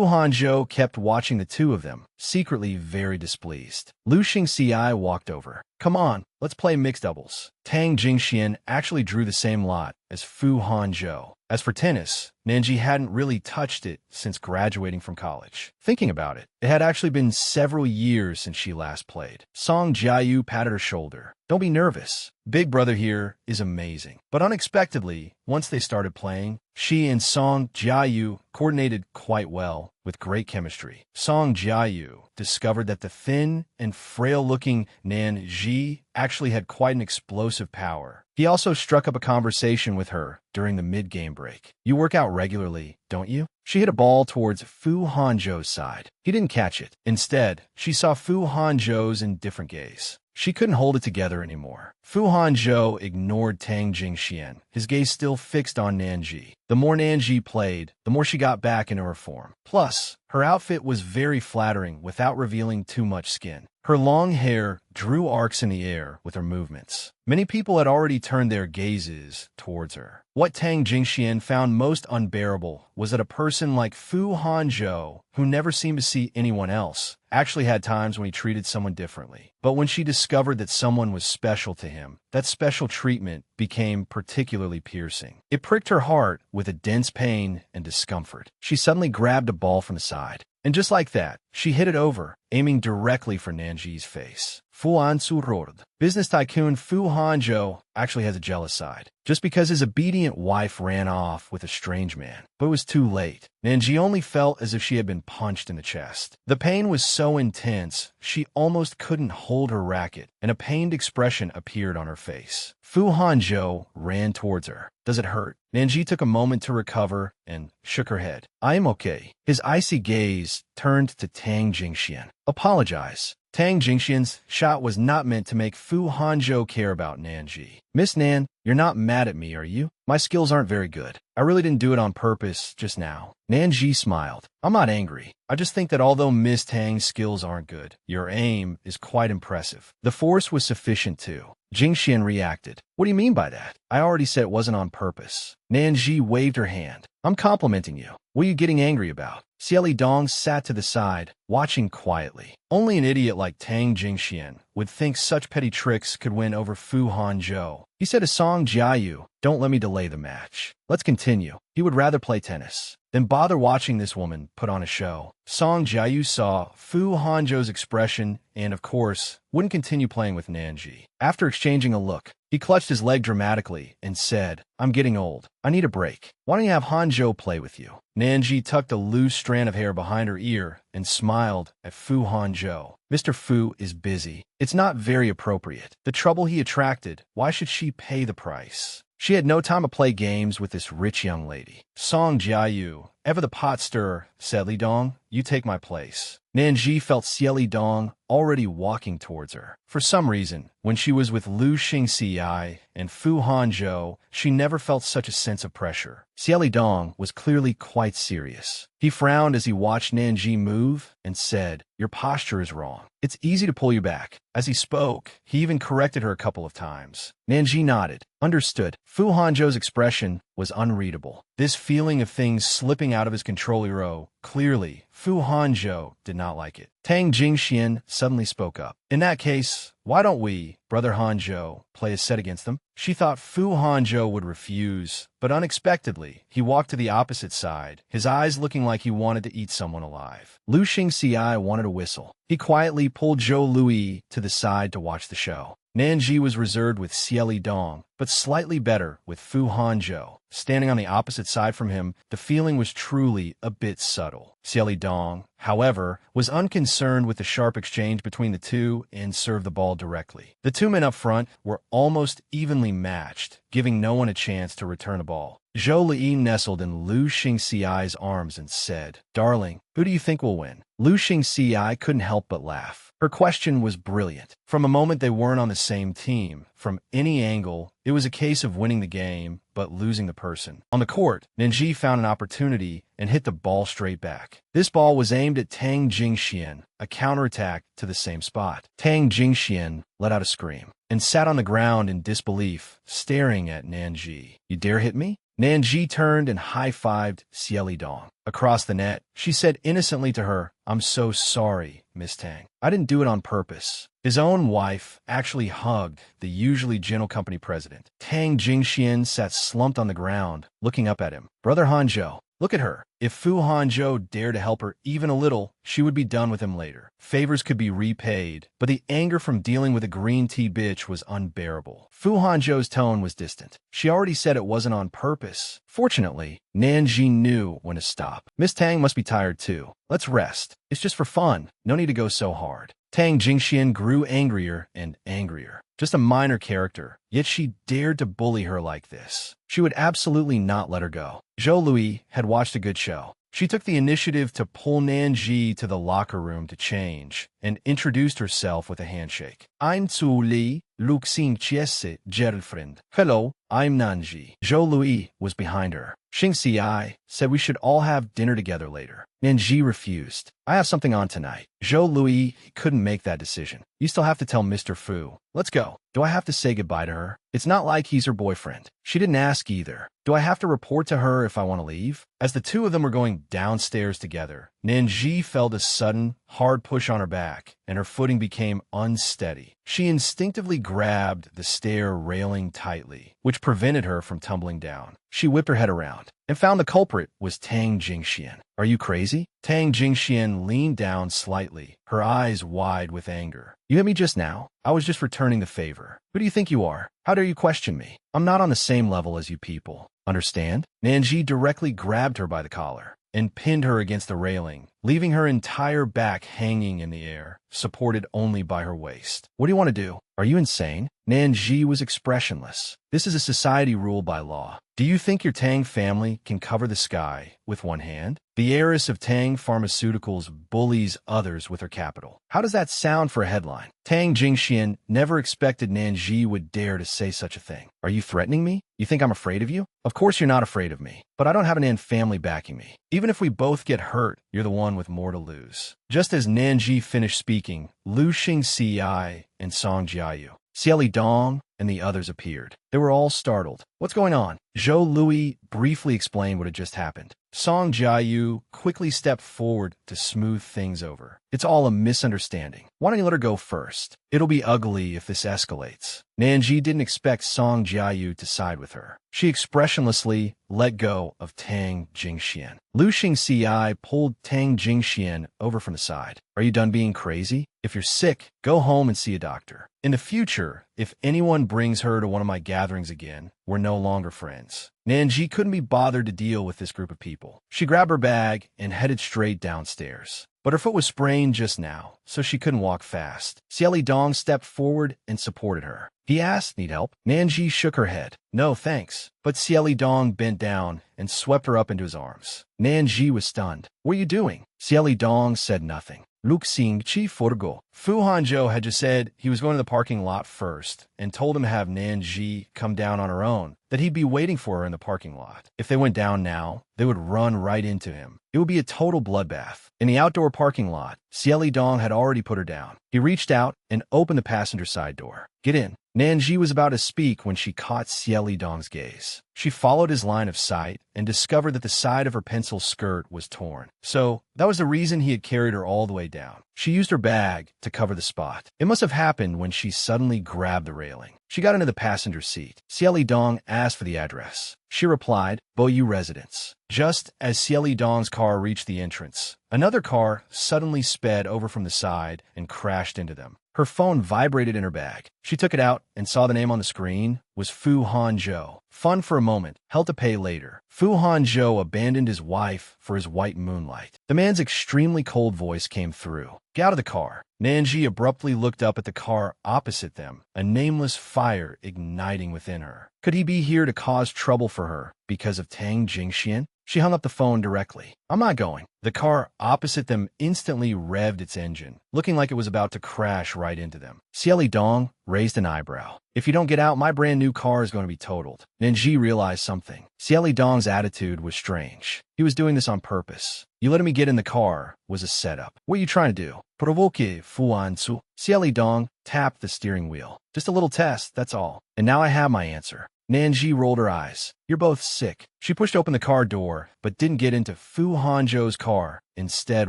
Hanzhou kept watching the two of them, secretly very displeased. Lu Xingxi walked over. Come on, let's play mixed doubles. Tang Jingxian actually drew the same lot as Fu Hanzhou. As for tennis, Nanji hadn't really touched it since graduating from college. Thinking about it, it had actually been several years since she last played. Song Jiayu patted her shoulder. Don't be nervous. Big brother here is amazing. But unexpectedly, once they started playing, she and Song Jiayu coordinated quite well with great chemistry. Song Jiayu discovered that the thin and frail-looking Nanji actually had quite an explosive power. He also struck up a conversation with her during the mid-game break. You work out regularly, don't you? She hit a ball towards Fu Hanzhou's side. He didn't catch it. Instead, she saw Fu Hanzhou's in different gaze. She couldn't hold it together anymore. Fu Hanzhou ignored Tang Jingxian, his gaze still fixed on Nanji. The more Nanji played, the more she got back into her form. Plus, her outfit was very flattering without revealing too much skin. Her long hair drew arcs in the air with her movements. Many people had already turned their gazes towards her. What Tang Jingxian found most unbearable was that a person like Fu Hanzhou, who never seemed to see anyone else, actually had times when he treated someone differently. But when she discovered that someone was special to him, that special treatment became particularly piercing. It pricked her heart with a dense pain and discomfort. She suddenly grabbed a ball from the side. And just like that, she hit it over, aiming directly for Nanji's face. Fu Ansu Rord. Business tycoon Fu Hanzhou actually has a jealous side, just because his obedient wife ran off with a strange man. But it was too late. Nanji only felt as if she had been punched in the chest. The pain was so intense, she almost couldn't hold her racket, and a pained expression appeared on her face. Fu Hanzhou ran towards her. Does it hurt? Nanji took a moment to recover and shook her head. I am okay. His icy gaze turned to Tang Jingxian. Apologize. Tang Jingxian's shot was not meant to make Fu Hanzhou care about Nanji. Miss Nan, you're not mad at me, are you? My skills aren't very good. I really didn't do it on purpose just now. Nanji smiled. I'm not angry. I just think that although Miss Tang's skills aren't good, your aim is quite impressive. The force was sufficient too. Jingxian reacted. What do you mean by that? I already said it wasn't on purpose. Nanji waved her hand. I'm complimenting you. What are you getting angry about? Xieli Dong sat to the side, watching quietly. Only an idiot like Tang Jingxian would think such petty tricks could win over Fu Hanzhou. He said to Song Jiayu, don't let me delay the match. Let's continue. He would rather play tennis than bother watching this woman put on a show. Song Jiayu saw Fu Hanzhou's expression and, of course, wouldn't continue playing with Nanji. After exchanging a look, he clutched his leg dramatically and said, I'm getting old. I need a break. Why don't you have Hanzhou play with you? Nanji tucked a loose strand of hair behind her ear and smiled at Fu Hanzhou. Mr. Fu is busy. It's not very appropriate. The trouble he attracted, why should she pay the price? She had no time to play games with this rich young lady. Song Jiayu, ever the pot stirrer, said Li Dong, you take my place. Nanji felt Xieli Dong already walking towards her. For some reason, when she was with Lu Xingxi and Fu Hanzhou, she never felt such a sense of pressure. Xieli Dong was clearly quite serious. He frowned as he watched Nanji move and said, your posture is wrong. It's easy to pull you back. As he spoke, he even corrected her a couple of times. Nanji nodded. Understood. Fu Hanzhou's expression was unreadable. This feeling of things slipping out of his controlero, clearly, Fu Hanzhou did not like it. Tang Jingxian suddenly spoke up. In that case, why don't we, Brother Hanzhou, play a set against them? She thought Fu Hanzhou would refuse, but unexpectedly, he walked to the opposite side, his eyes looking like he wanted to eat someone alive. Lu Xingxi wanted to whistle. He quietly pulled Zhou Lui to the side to watch the show. Nanji was reserved with Xieli Dong, but slightly better with Fu Hanzhou. Standing on the opposite side from him, the feeling was truly a bit subtle. Xieli Dong, however, was unconcerned with the sharp exchange between the two and served the ball directly. The two men up front were almost evenly matched, giving no one a chance to return a ball. Zhou Li nestled in Lu Xingxi's arms and said, Darling, who do you think will win? Lu Xingxi couldn't help but laugh. Her question was brilliant. From a moment they weren't on the same team, From any angle, it was a case of winning the game, but losing the person. On the court, Nanji found an opportunity and hit the ball straight back. This ball was aimed at Tang Jingxian, a counterattack to the same spot. Tang Jingxian let out a scream and sat on the ground in disbelief, staring at Nanji. "You dare hit me?" Nanji turned and high-fived Xieli Dong. Across the net, she said innocently to her, "I'm so sorry, Miss Tang. I didn't do it on purpose." His own wife actually hugged the usually gentle company president. Tang Jingxian sat slumped on the ground, looking up at him. "Brother Hanzhou, look at her. If Fu Hanzhou dared to help her even a little, she would be done with him later. Favors could be repaid, but the anger from dealing with a green tea bitch was unbearable." Fu Hanzhou's tone was distant. She already said it wasn't on purpose. Fortunately, Nanji knew when to stop. "Miss Tang must be tired too. Let's rest. It's just for fun. No need to go so hard." Tang Jingxian grew angrier and angrier. Just a minor character, yet she dared to bully her like this. She would absolutely not let her go. Zhou Lui had watched a good show. She took the initiative to pull Nanji to the locker room to change and introduced herself with a handshake. "I'm Zhou Li, Luxing Chiese girlfriend. Hello, I'm Nanji." Zhou Lui was behind her. Xing Xiai said we should all have dinner together later. Nanji refused. "I have something on tonight." Zhou Lui couldn't make that decision. "You still have to tell Mr. Fu. Let's go." "Do I have to say goodbye to her? It's not like he's her boyfriend." She didn't ask either. "Do I have to report to her if I want to leave?" As the two of them were going downstairs together, Nanji felt a sudden, hard push on her back, and her footing became unsteady. She instinctively grabbed the stair railing tightly, which prevented her from tumbling down. She whipped her head around and found the culprit was Tang Jingxian. "Are you crazy?" Tang Jingxian leaned down slightly, her eyes wide with anger. "You hit me just now. I was just returning the favor. Who do you think you are? How dare you question me? I'm not on the same level as you people. Understand?" Nanji directly grabbed her by the collar and pinned her against the railing, leaving her entire back hanging in the air, supported only by her waist. "What do you want to do? Are you insane?" Nanji was expressionless. "This is a society ruled by law. Do you think your Tang family can cover the sky with one hand?" The heiress of Tang Pharmaceuticals bullies others with her capital. How does that sound for a headline? Tang Jingxian never expected Nanji would dare to say such a thing. "Are you threatening me? You think I'm afraid of you?" "Of course you're not afraid of me, but I don't have an An family backing me. Even if we both get hurt, you're the one with more to lose." Just as Nanji finished speaking, Lu Xingxiai and Song Jiayu, Xieli Dong, and the others appeared. They were all startled. "What's going on?" Zhou Lui briefly explained what had just happened. Song Jiayu quickly stepped forward to smooth things over. "It's all a misunderstanding. Why don't you let her go first? It'll be ugly if this escalates." Nanji didn't expect Song Jiayu to side with her. She expressionlessly let go of Tang Jingxian. Lu Xingxiai pulled Tang Jingxian over from the side. "Are you done being crazy? If you're sick, go home and see a doctor. In the future, if anyone brings her to one of my gatherings again, we're no longer friends." Nanji couldn't be bothered to deal with this group of people. She grabbed her bag and headed straight downstairs. But her foot was sprained just now, so she couldn't walk fast. Xieli Dong stepped forward and supported her. He asked, "Need help?" Nanji shook her head. "No, thanks." But Xieli Dong bent down and swept her up into his arms. Nanji was stunned. "What are you doing?" Xieli Dong said nothing. Luxing Chi Forgo. Fu Hanzhou had just said he was going to the parking lot first and told him to have Nanji come down on her own, that he'd be waiting for her in the parking lot. If they went down now, they would run right into him. It would be a total bloodbath. In the outdoor parking lot, Xieli Dong had already put her down. He reached out and opened the passenger side door. "Get in." Nanji was about to speak when she caught Xieli Dong's gaze. She followed his line of sight and discovered that the side of her pencil skirt was torn. So, that was the reason he had carried her all the way down. She used her bag to cover the spot. It must have happened when she suddenly grabbed the railing. She got into the passenger seat. Xieli Dong asked for the address. She replied, "Boyu Residence." Just as Xieli Dong's car reached the entrance, another car suddenly sped over from the side and crashed into them. Her phone vibrated in her bag. She took it out and saw the name on the screen was Fu Hanzhou. Fun for a moment, hell to pay later. Fu Hanzhou abandoned his wife for his white moonlight. The man's extremely cold voice came through. "Get out of the car." Nanji abruptly looked up at the car opposite them, a nameless fire igniting within her. Could he be here to cause trouble for her because of Tang Jingxian? She hung up the phone directly. I'm not going. The car opposite them instantly revved its engine, looking like it was about to crash right into them. Xieli Dong raised an eyebrow. If you don't get out, my brand new car is going to be totaled. Nanji realized something. Xieli Dong's attitude was strange. He was doing this on purpose. You letting me get in the car was a setup. What are you trying to do? Provoke Fuanzu. Xieli Dong tapped the steering wheel. Just a little test, that's all. And now I have my answer. Nanji rolled her eyes. You're both sick. She pushed open the car door, but didn't get into Fu Hanzhou's car, instead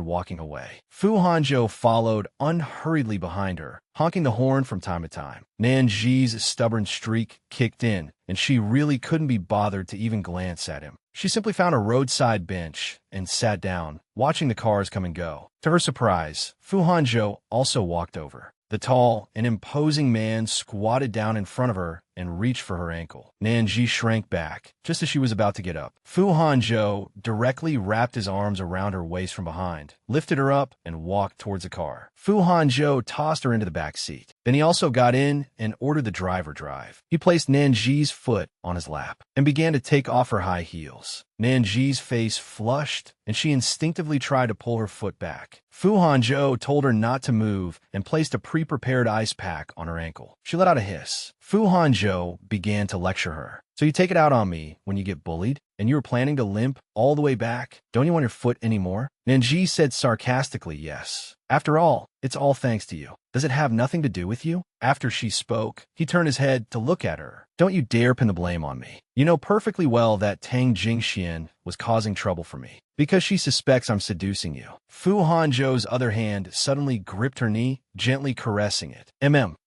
walking away. Fu Hanzhou followed unhurriedly behind her, honking the horn from time to time. Nanji's stubborn streak kicked in, and she really couldn't be bothered to even glance at him. She simply found a roadside bench and sat down, watching the cars come and go. To her surprise, Fu Hanzhou also walked over. The tall and imposing man squatted down in front of her and reached for her ankle. Nanji shrank back, just as she was about to get up. Fu Hanzhou directly wrapped his arms around her waist from behind, lifted her up, and walked towards the car. Fu Hanzhou tossed her into the back seat. Then he also got in and ordered the driver drive. He placed Nanji's foot on his lap and began to take off her high heels. Nanji's face flushed, and she instinctively tried to pull her foot back. Fu Hanzhou told her not to move and placed a pre-prepared ice pack on her ankle. She let out a hiss. Fu Hanzhou began to lecture her. So you take it out on me when you get bullied, and you were planning to limp all the way back? Don't you want your foot anymore? Nanji said sarcastically yes. After all, it's all thanks to you. Does it have nothing to do with you? After she spoke, he turned his head to look at her. Don't you dare pin the blame on me. You know perfectly well that Tang Jingxian was causing trouble for me, because she suspects I'm seducing you. Fu Hanzhou's other hand suddenly gripped her knee, gently caressing it.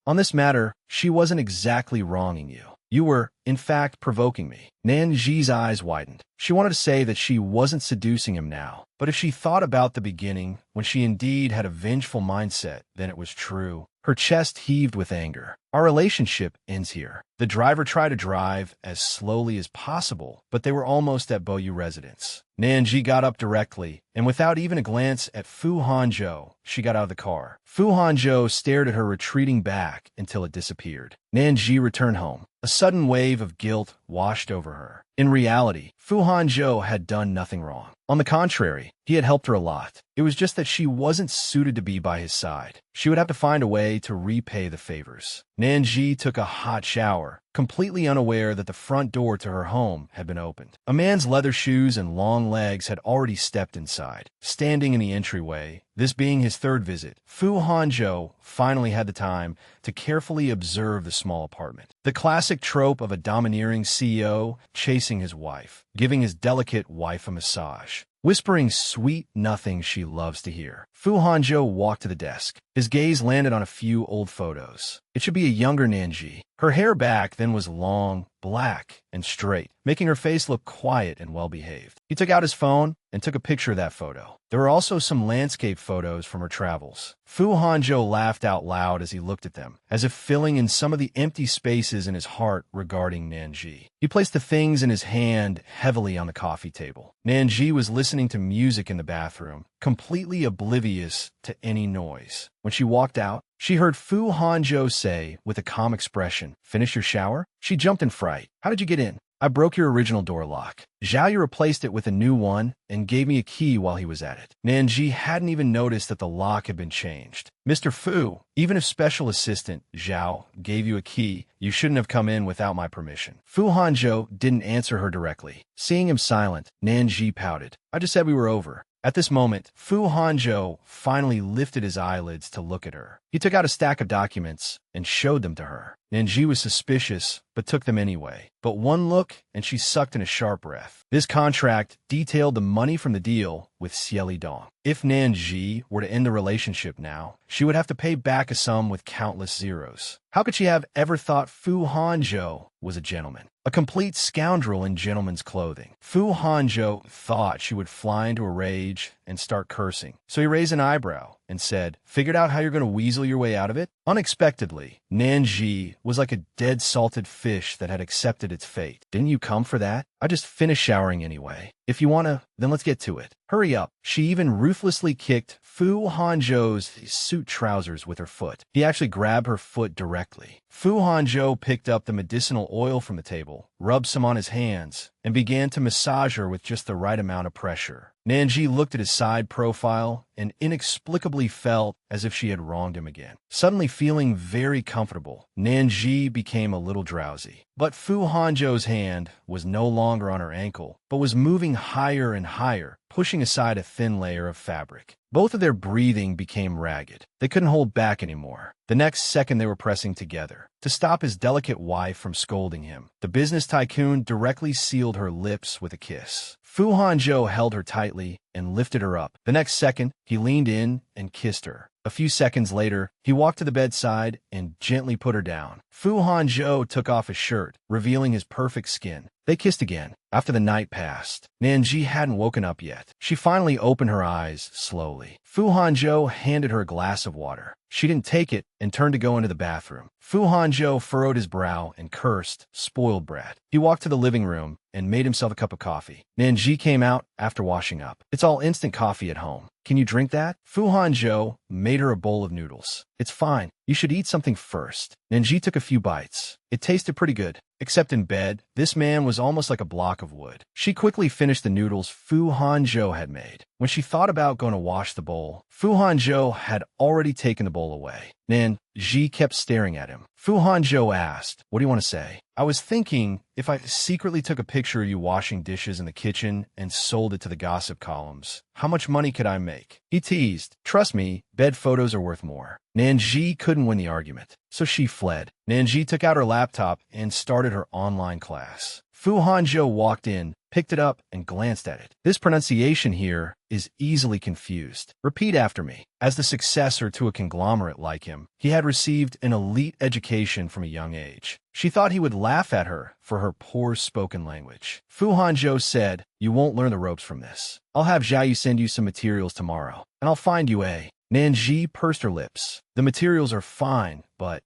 On this matter, she wasn't exactly wronging you. You were, in fact, provoking me. Nanji's eyes widened. She wanted to say that she wasn't seducing him now, but if she thought about the beginning, when she indeed had a vengeful mindset, then it was true. Her chest heaved with anger. Our relationship ends here. The driver tried to drive as slowly as possible, but they were almost at Boyu residence. Nanji got up directly, and without even a glance at Fu Hanzhou, she got out of the car. Fu Hanzhou stared at her retreating back until it disappeared. Nanji returned home. A sudden wave of guilt washed over her. In reality, Fu Hanzhou had done nothing wrong. On the contrary, he had helped her a lot. It was just that she wasn't suited to be by his side. She would have to find a way to repay the favors. Nanji took a hot shower, completely unaware that the front door to her home had been opened. A man's leather shoes and long legs had already stepped inside. Standing in the entryway, this being his third visit, Fu Hanzhou finally had the time to carefully observe the small apartment. The classic trope of a domineering CEO chasing his wife, giving his delicate wife a massage, whispering sweet nothings she loves to hear. Fu Hanzhou walked to the desk. His gaze landed on a few old photos. It should be a younger Nanji. Her hair back then was long, black, and straight, making her face look quiet and well-behaved. He took out his phone and took a picture of that photo. There were also some landscape photos from her travels. Fu Hanzhou laughed out loud as he looked at them, as if filling in some of the empty spaces in his heart regarding Nanji. He placed the things in his hand heavily on the coffee table. Nanji was listening to music in the bathroom, completely oblivious to any noise. When she walked out, she heard Fu Hanzhou say, with a calm expression, "Finish your shower?" She jumped in fright. "How did you get in?" "I broke your original door lock. Zhao Yu replaced it with a new one and gave me a key while he was at it." Nanji hadn't even noticed that the lock had been changed. "Mr. Fu, even if Special Assistant Zhao gave you a key, you shouldn't have come in without my permission." Fu Hanzhou didn't answer her directly. Seeing him silent, Nanji pouted. "I just said we were over." At this moment, Fu Hanzhou finally lifted his eyelids to look at her. He took out a stack of documents and showed them to her. Nanji was suspicious, but took them anyway. But one look, and she sucked in a sharp breath. This contract detailed the money from the deal with Xieli Dong. If Nanji were to end the relationship now, she would have to pay back a sum with countless zeros. How could she have ever thought Fu Hanzhou was a gentleman? A complete scoundrel in gentleman's clothing. Fu Hanzhou thought she would fly into a rage and start cursing. So he raised an eyebrow and said, "Figured out how you're going to weasel your way out of it?" Unexpectedly, Nanji was like a dead salted fish that had accepted its fate. Didn't you come for that? I just finished showering anyway. If you wanna, then let's get to it. Hurry up. She even ruthlessly kicked Fu Hanzhou's suit trousers with her foot. He actually grabbed her foot directly. Fu Hanzhou picked up the medicinal oil from the table, rubbed some on his hands, and began to massage her with just the right amount of pressure. Nanji looked at his side profile and inexplicably felt as if she had wronged him again. Suddenly feeling very comfortable, Nanji became a little drowsy. But Fu Hanzhou's hand was no longer on her ankle, but was moving higher and higher, pushing aside a thin layer of fabric. Both of their breathing became ragged. They couldn't hold back anymore. The next second they were pressing together. To stop his delicate wife from scolding him, the business tycoon directly sealed her lips with a kiss. Fu Hanzhou held her tightly and lifted her up. The next second, he leaned in and kissed her. A few seconds later, he walked to the bedside and gently put her down. Fu Hanzhou took off his shirt, revealing his perfect skin. They kissed again. After the night passed, Nanji hadn't woken up yet. She finally opened her eyes slowly. Fu Hanzhou handed her a glass of water. She didn't take it and turned to go into the bathroom. Fu Hanzhou furrowed his brow and cursed, "Spoiled brat." He walked to the living room and made himself a cup of coffee. Nanji came out after washing up. "It's all instant coffee at home. Can you drink that?" Fu Hanzhou made her a bowl of noodles. "It's fine. You should eat something first." Nanji took a few bites. It tasted pretty good. Except in bed, this man was almost like a block of wood. She quickly finished the noodles Fu Hanzhou had made. When she thought about going to wash the bowl, Fu Hanzhou had already taken the bowl away. Nanji kept staring at him. Fu Hanzhou asked, "What do you want to say?" "I was thinking, if I secretly took a picture of you washing dishes in the kitchen and sold it to the gossip columns, how much money could I make?" He teased. "Trust me, bed photos are worth more." Nanji couldn't win the argument, so she fled. Nanji took out her laptop and started her online class. Fu Hanzhou walked in, picked it up, and glanced at it. "This pronunciation here is easily confused. Repeat after me." As the successor to a conglomerate like him, he had received an elite education from a young age. She thought he would laugh at her for her poor spoken language. Fu Hanzhou said, "You won't learn the ropes from this. I'll have Xiaoyu send you some materials tomorrow, and I'll find you a..." Nanji pursed her lips. "The materials are fine, but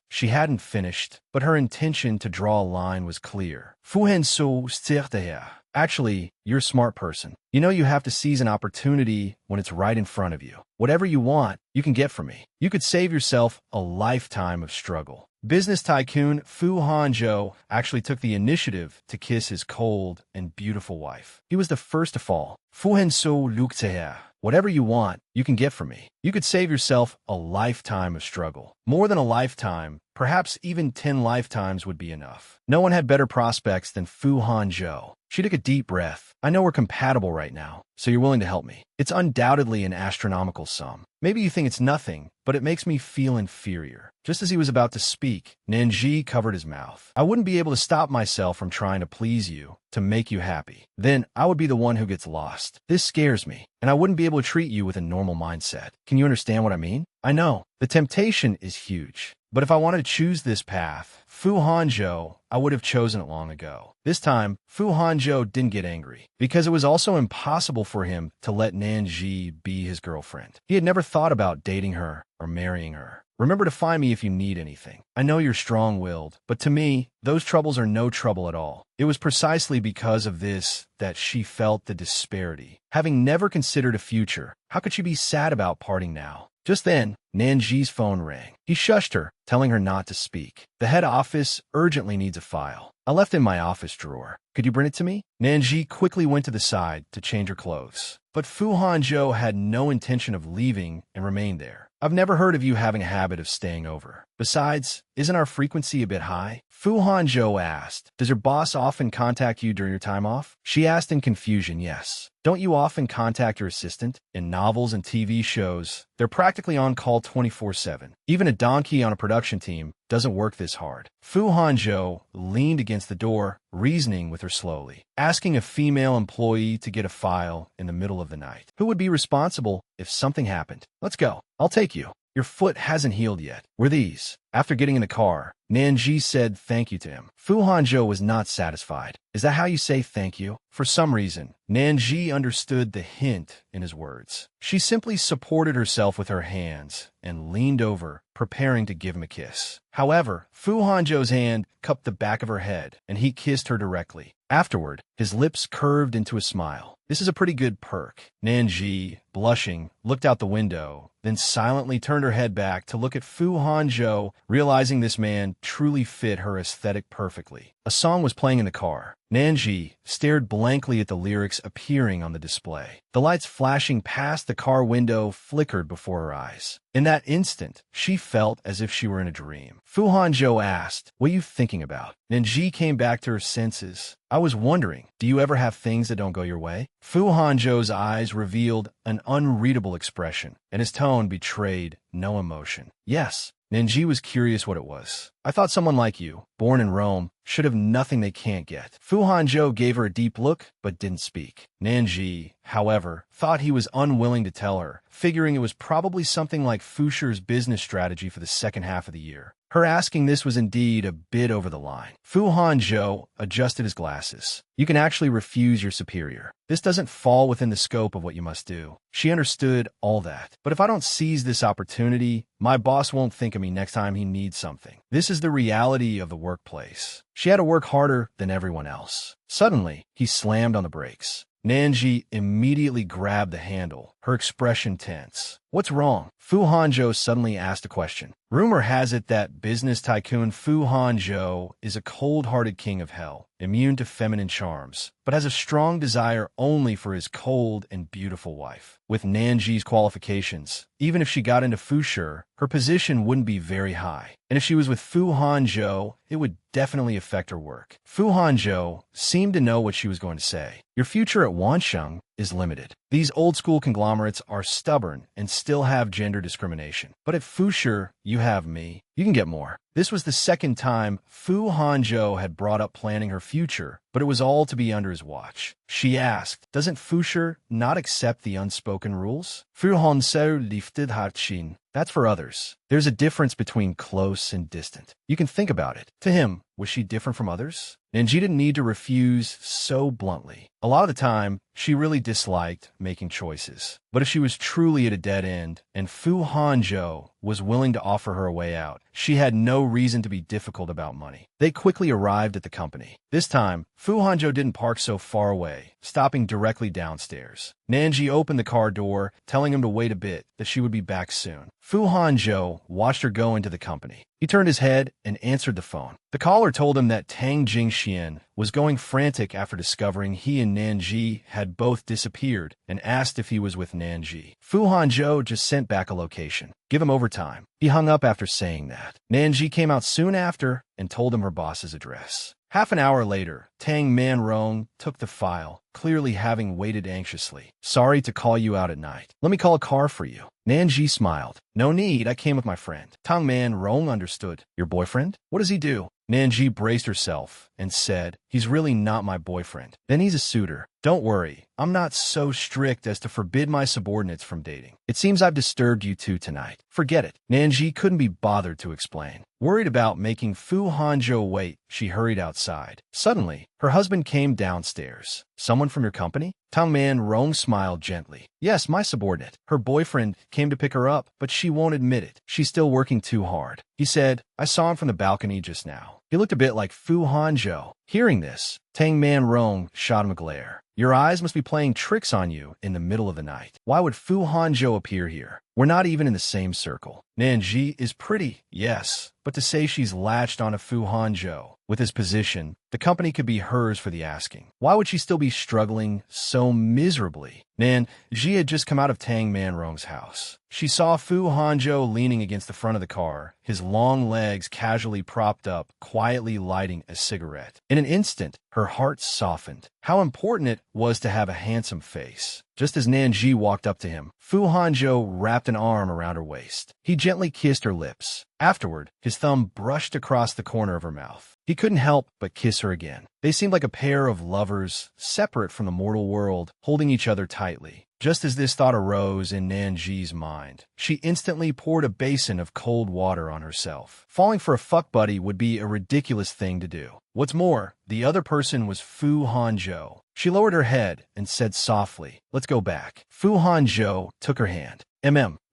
She hadn't finished, but her intention to draw a line was clear. "Fu Hanzhou stirte. Actually, you're a smart person. You know you have to seize an opportunity when it's right in front of you. Whatever you want, you can get from me. You could save yourself a lifetime of struggle." Business tycoon Fu Hanzhou actually took the initiative to kiss his cold and beautiful wife. He was the first to fall. "Fu Hanzhou lukte. Whatever you want, you can get from me. You could save yourself a lifetime of struggle. More than a lifetime, perhaps even 10 lifetimes would be enough." No one had better prospects than Fu Hanzhou. She took a deep breath. "I know we're compatible right now, so you're willing to help me. It's undoubtedly an astronomical sum. Maybe you think it's nothing, but it makes me feel inferior." Just as he was about to speak, Nanji covered his mouth. "I wouldn't be able to stop myself from trying to please you, to make you happy. Then I would be the one who gets lost. This scares me, and I wouldn't be able to treat you with a normal mindset. Can you understand what I mean? I know, the temptation is huge. But if I wanted to choose this path, Fu Hanzhou, I would have chosen it long ago." This time, Fu Hanzhou didn't get angry, because it was also impossible for him to let Nanji be his girlfriend. He had never thought about dating her or marrying her. "Remember to find me if you need anything. I know you're strong-willed, but to me, those troubles are no trouble at all." It was precisely because of this that she felt the disparity. Having never considered a future, how could she be sad about parting now? Just then, Nanji's phone rang. He shushed her, telling her not to speak. "The head office urgently needs a file. I left it in my office drawer. Could you bring it to me?" Nanji quickly went to the side to change her clothes. But Fu Hanzhou had no intention of leaving and remained there. "I've never heard of you having a habit of staying over. Besides, isn't our frequency a bit high?" Fu Hanzhou asked. "Does your boss often contact you during your time off?" She asked in confusion. "Yes. Don't you often contact your assistant? In novels and TV shows, they're practically on call 24/7. Even a donkey on a production team doesn't work this hard." Fu Hanzhou leaned against the door, reasoning with her slowly. "Asking a female employee to get a file in the middle of the night. Who would be responsible if something happened? Let's go. I'll take you. Your foot hasn't healed yet. Were these After getting in the car, Nanji said thank you to him. Fu Hanzhou was not satisfied. Is that how you say thank you? For some reason, Nanji understood the hint in his words. She simply supported herself with her hands and leaned over, preparing to give him a kiss. However, Fu Hanzhou's hand cupped the back of her head, and he kissed her directly. Afterward, his lips curved into a smile. This is a pretty good perk. Nanji, blushing, looked out the window, then silently turned her head back to look at Fu Hanzhou, realizing this man truly fit her aesthetic perfectly. A song was playing in the car. Nanji stared blankly at the lyrics appearing on the display. The lights flashing past the car window flickered before her eyes. In that instant, she felt as if she were in a dream. Fu Hanzhou asked, "What are you thinking about?" Nanji came back to her senses. "I was wondering, do you ever have things that don't go your way?" Fu Hanzhou's eyes revealed an unreadable expression, and his tone betrayed no emotion. "Yes." Nanji was curious what it was. "I thought someone like you, born in Rome, should have nothing they can't get." Fu Hanzhou gave her a deep look, but didn't speak. Nanji, however, thought he was unwilling to tell her, figuring it was probably something like Fusher's business strategy for the second half of the year. Her asking this was indeed a bit over the line. Fu Hanzhou adjusted his glasses. "You can actually refuse your superior. This doesn't fall within the scope of what you must do." She understood all that. "But if I don't seize this opportunity, my boss won't think of me next time he needs something. This is the reality of the workplace." She had to work harder than everyone else. Suddenly, he slammed on the brakes. Nanji immediately grabbed the handle, her expression tense. "What's wrong?" Fu Hanzhou suddenly asked a question. Rumor has it that business tycoon Fu Hanzhou is a cold-hearted king of hell, immune to feminine charms, but has a strong desire only for his cold and beautiful wife. With Nanji's qualifications, even if she got into Fusher, her position wouldn't be very high. And if she was with Fu Hanzhou, it would definitely affect her work. Fu Hanzhou seemed to know what she was going to say. "Your future at Wansheng is limited. These old-school conglomerates are stubborn and still have gender discrimination. But at Fusher, you have me. You can get more." This was the second time Fu Hanzhou had brought up planning her future, but it was all to be under his watch. She asked, "Doesn't Fusher not accept the unspoken rules?" Fu Hanzhou lifted her chin. "That's for others. There's a difference between close and distant. You can think about it." To him, was she different from others? Nanji didn't need to refuse so bluntly. A lot of the time, she really disliked making choices. But if she was truly at a dead end, and Fu Hanzhou was willing to offer her a way out, she had no reason to be difficult about money. They quickly arrived at the company. This time, Fu Hanzhou didn't park so far away, stopping directly downstairs. Nanji opened the car door, telling him to wait a bit, that she would be back soon. Fu Hanzhou watched her go into the company. He turned his head and answered the phone. The caller told him that Tang Jingxian was going frantic after discovering he and Nanji had both disappeared and asked if he was with Nanji. Fu Hanzhou just sent back a location. "Give him overtime." He hung up after saying that. Nanji came out soon after and told him her boss's address. Half an hour later, Tang Manrong took the file, clearly having waited anxiously. "Sorry to call you out at night. Let me call a car for you." Nanji smiled. "No need, I came with my friend." Tang Manrong understood. "Your boyfriend? What does he do?" Nanji braced herself and said, "He's really not my boyfriend. Then he's a suitor. Don't worry, I'm not so strict as to forbid my subordinates from dating. It seems I've disturbed you two tonight. Forget it." Nanji couldn't be bothered to explain. Worried about making Fu Hanzhou wait, she hurried outside. Suddenly, her husband came downstairs. "Someone from your company?" Tang Manrong smiled gently. "Yes, my subordinate. Her boyfriend came to pick her up, but she won't admit it. She's still working too hard." He said, "I saw him from the balcony just now. He looked a bit like Fu Hanzhou." Hearing this, Tang Manrong shot him a glare. "Your eyes must be playing tricks on you in the middle of the night. Why would Fu Hanzhou appear here? We're not even in the same circle. Nanji is pretty, yes, but to say she's latched onto Fu Hanzhou, with his position, the company could be hers for the asking. Why would she still be struggling so miserably?" Nanji had just come out of Tang Manrong's house. She saw Fu Hanzhou leaning against the front of the car, his long legs casually propped up, quietly lighting a cigarette. In an instant, her heart softened. How important it was to have a handsome face. Just as Nanji walked up to him, Fu Hanzhou wrapped an arm around her waist. He gently kissed her lips. Afterward, his thumb brushed across the corner of her mouth. He couldn't help but kiss her again. They seemed like a pair of lovers, separate from the mortal world, holding each other tightly. Just as this thought arose in Nanji's mind, she instantly poured a basin of cold water on herself. Falling for a fuck buddy would be a ridiculous thing to do. What's more, the other person was Fu Hanzhou. She lowered her head and said softly, "Let's go back." Fu Hanzhou took her hand.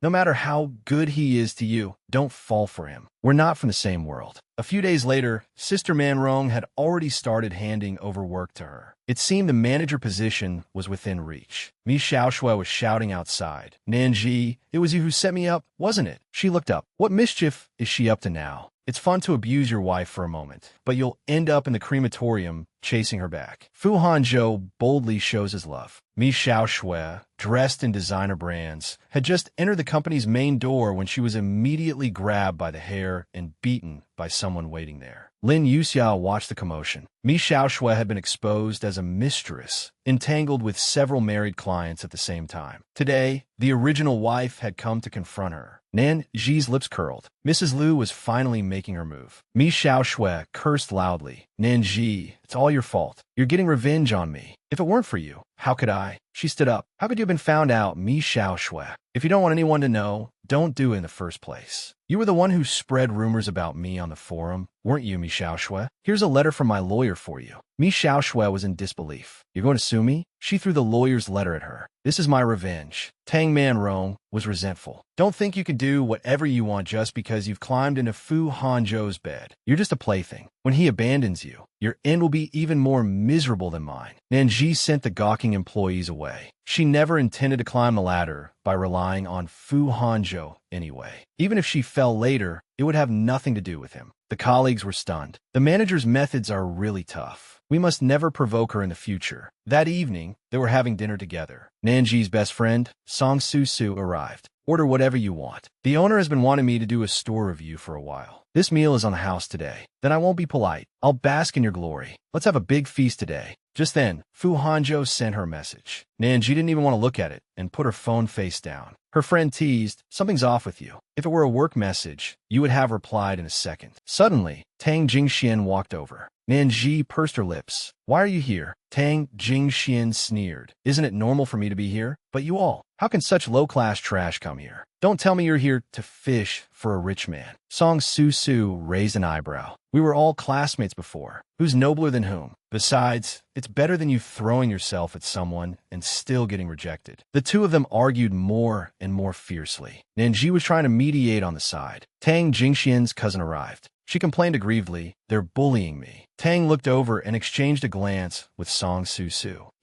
No matter how good he is to you, don't fall for him. We're not from the same world." A few days later, Sister Manrong had already started handing over work to her. It seemed the manager position was within reach. Mi Xiaoshui was shouting outside. "Nanji, it was you who set me up, wasn't it?" She looked up. "What mischief is she up to now? It's fun to abuse your wife for a moment, but you'll end up in the crematorium chasing her back." Fu Hanzhou boldly shows his love. Mi Xiaoshui, dressed in designer brands, had just entered the company's main door when she was immediately grabbed by the hair and beaten by someone waiting there. Lin Yuxiao watched the commotion. Mi Xiaoshui had been exposed as a mistress, entangled with several married clients at the same time. Today, the original wife had come to confront her. Nanji's lips curled. Mrs. Liu was finally making her move. Mi Xiaoshui cursed loudly. "Nanji, it's all your fault. You're getting revenge on me. If it weren't for you, how could I?" She stood up. "How could you have been found out, Mi Xiaoshui? If you don't want anyone to know, don't do it in the first place. You were the one who spread rumors about me on the forum, weren't you, Mi Xiaoshui? Here's a letter from my lawyer for you." Mi Xiaoshui was in disbelief. "You're going to sue me?" She threw the lawyer's letter at her. "This is my revenge." Tang Manrong was resentful. "Don't think you can do whatever you want just because you've climbed into Fu Hanzhou's bed. You're just a plaything. When he abandons you, your end will be even more miserable than mine." Nanji sent the gawking employees away. She never intended to climb the ladder by relying on Fu Hanzhou anyway. Even if she fell later, it would have nothing to do with him. The colleagues were stunned. "The manager's methods are really tough. We must never provoke her in the future." That evening, they were having dinner together. Nanji's best friend, Song Su, arrived. "Order whatever you want. The owner has been wanting me to do a store review for a while. This meal is on the house today. Then I won't be polite. I'll bask in your glory. Let's have a big feast today." Just then, Fu Hanzhou sent her a message. Nanji didn't even want to look at it and put her phone face down. Her friend teased, "Something's off with you. If it were a work message, you would have replied in a second." Suddenly, Tang Jingxian walked over. Nanji pursed her lips. "Why are you here?" Tang Jingxian sneered. "Isn't it normal for me to be here? But you all, how can such low-class trash come here? Don't tell me you're here to fish for a rich man." Song Su raised an eyebrow. "We were all classmates before. Who's nobler than whom? Besides, it's better than you throwing yourself at someone and still getting rejected." The two of them argued more and more fiercely. Nanji was trying to mediate on the side. Tang Jingxian's cousin arrived. She complained aggrievedly, "They're bullying me." Tang looked over and exchanged a glance with Song Su.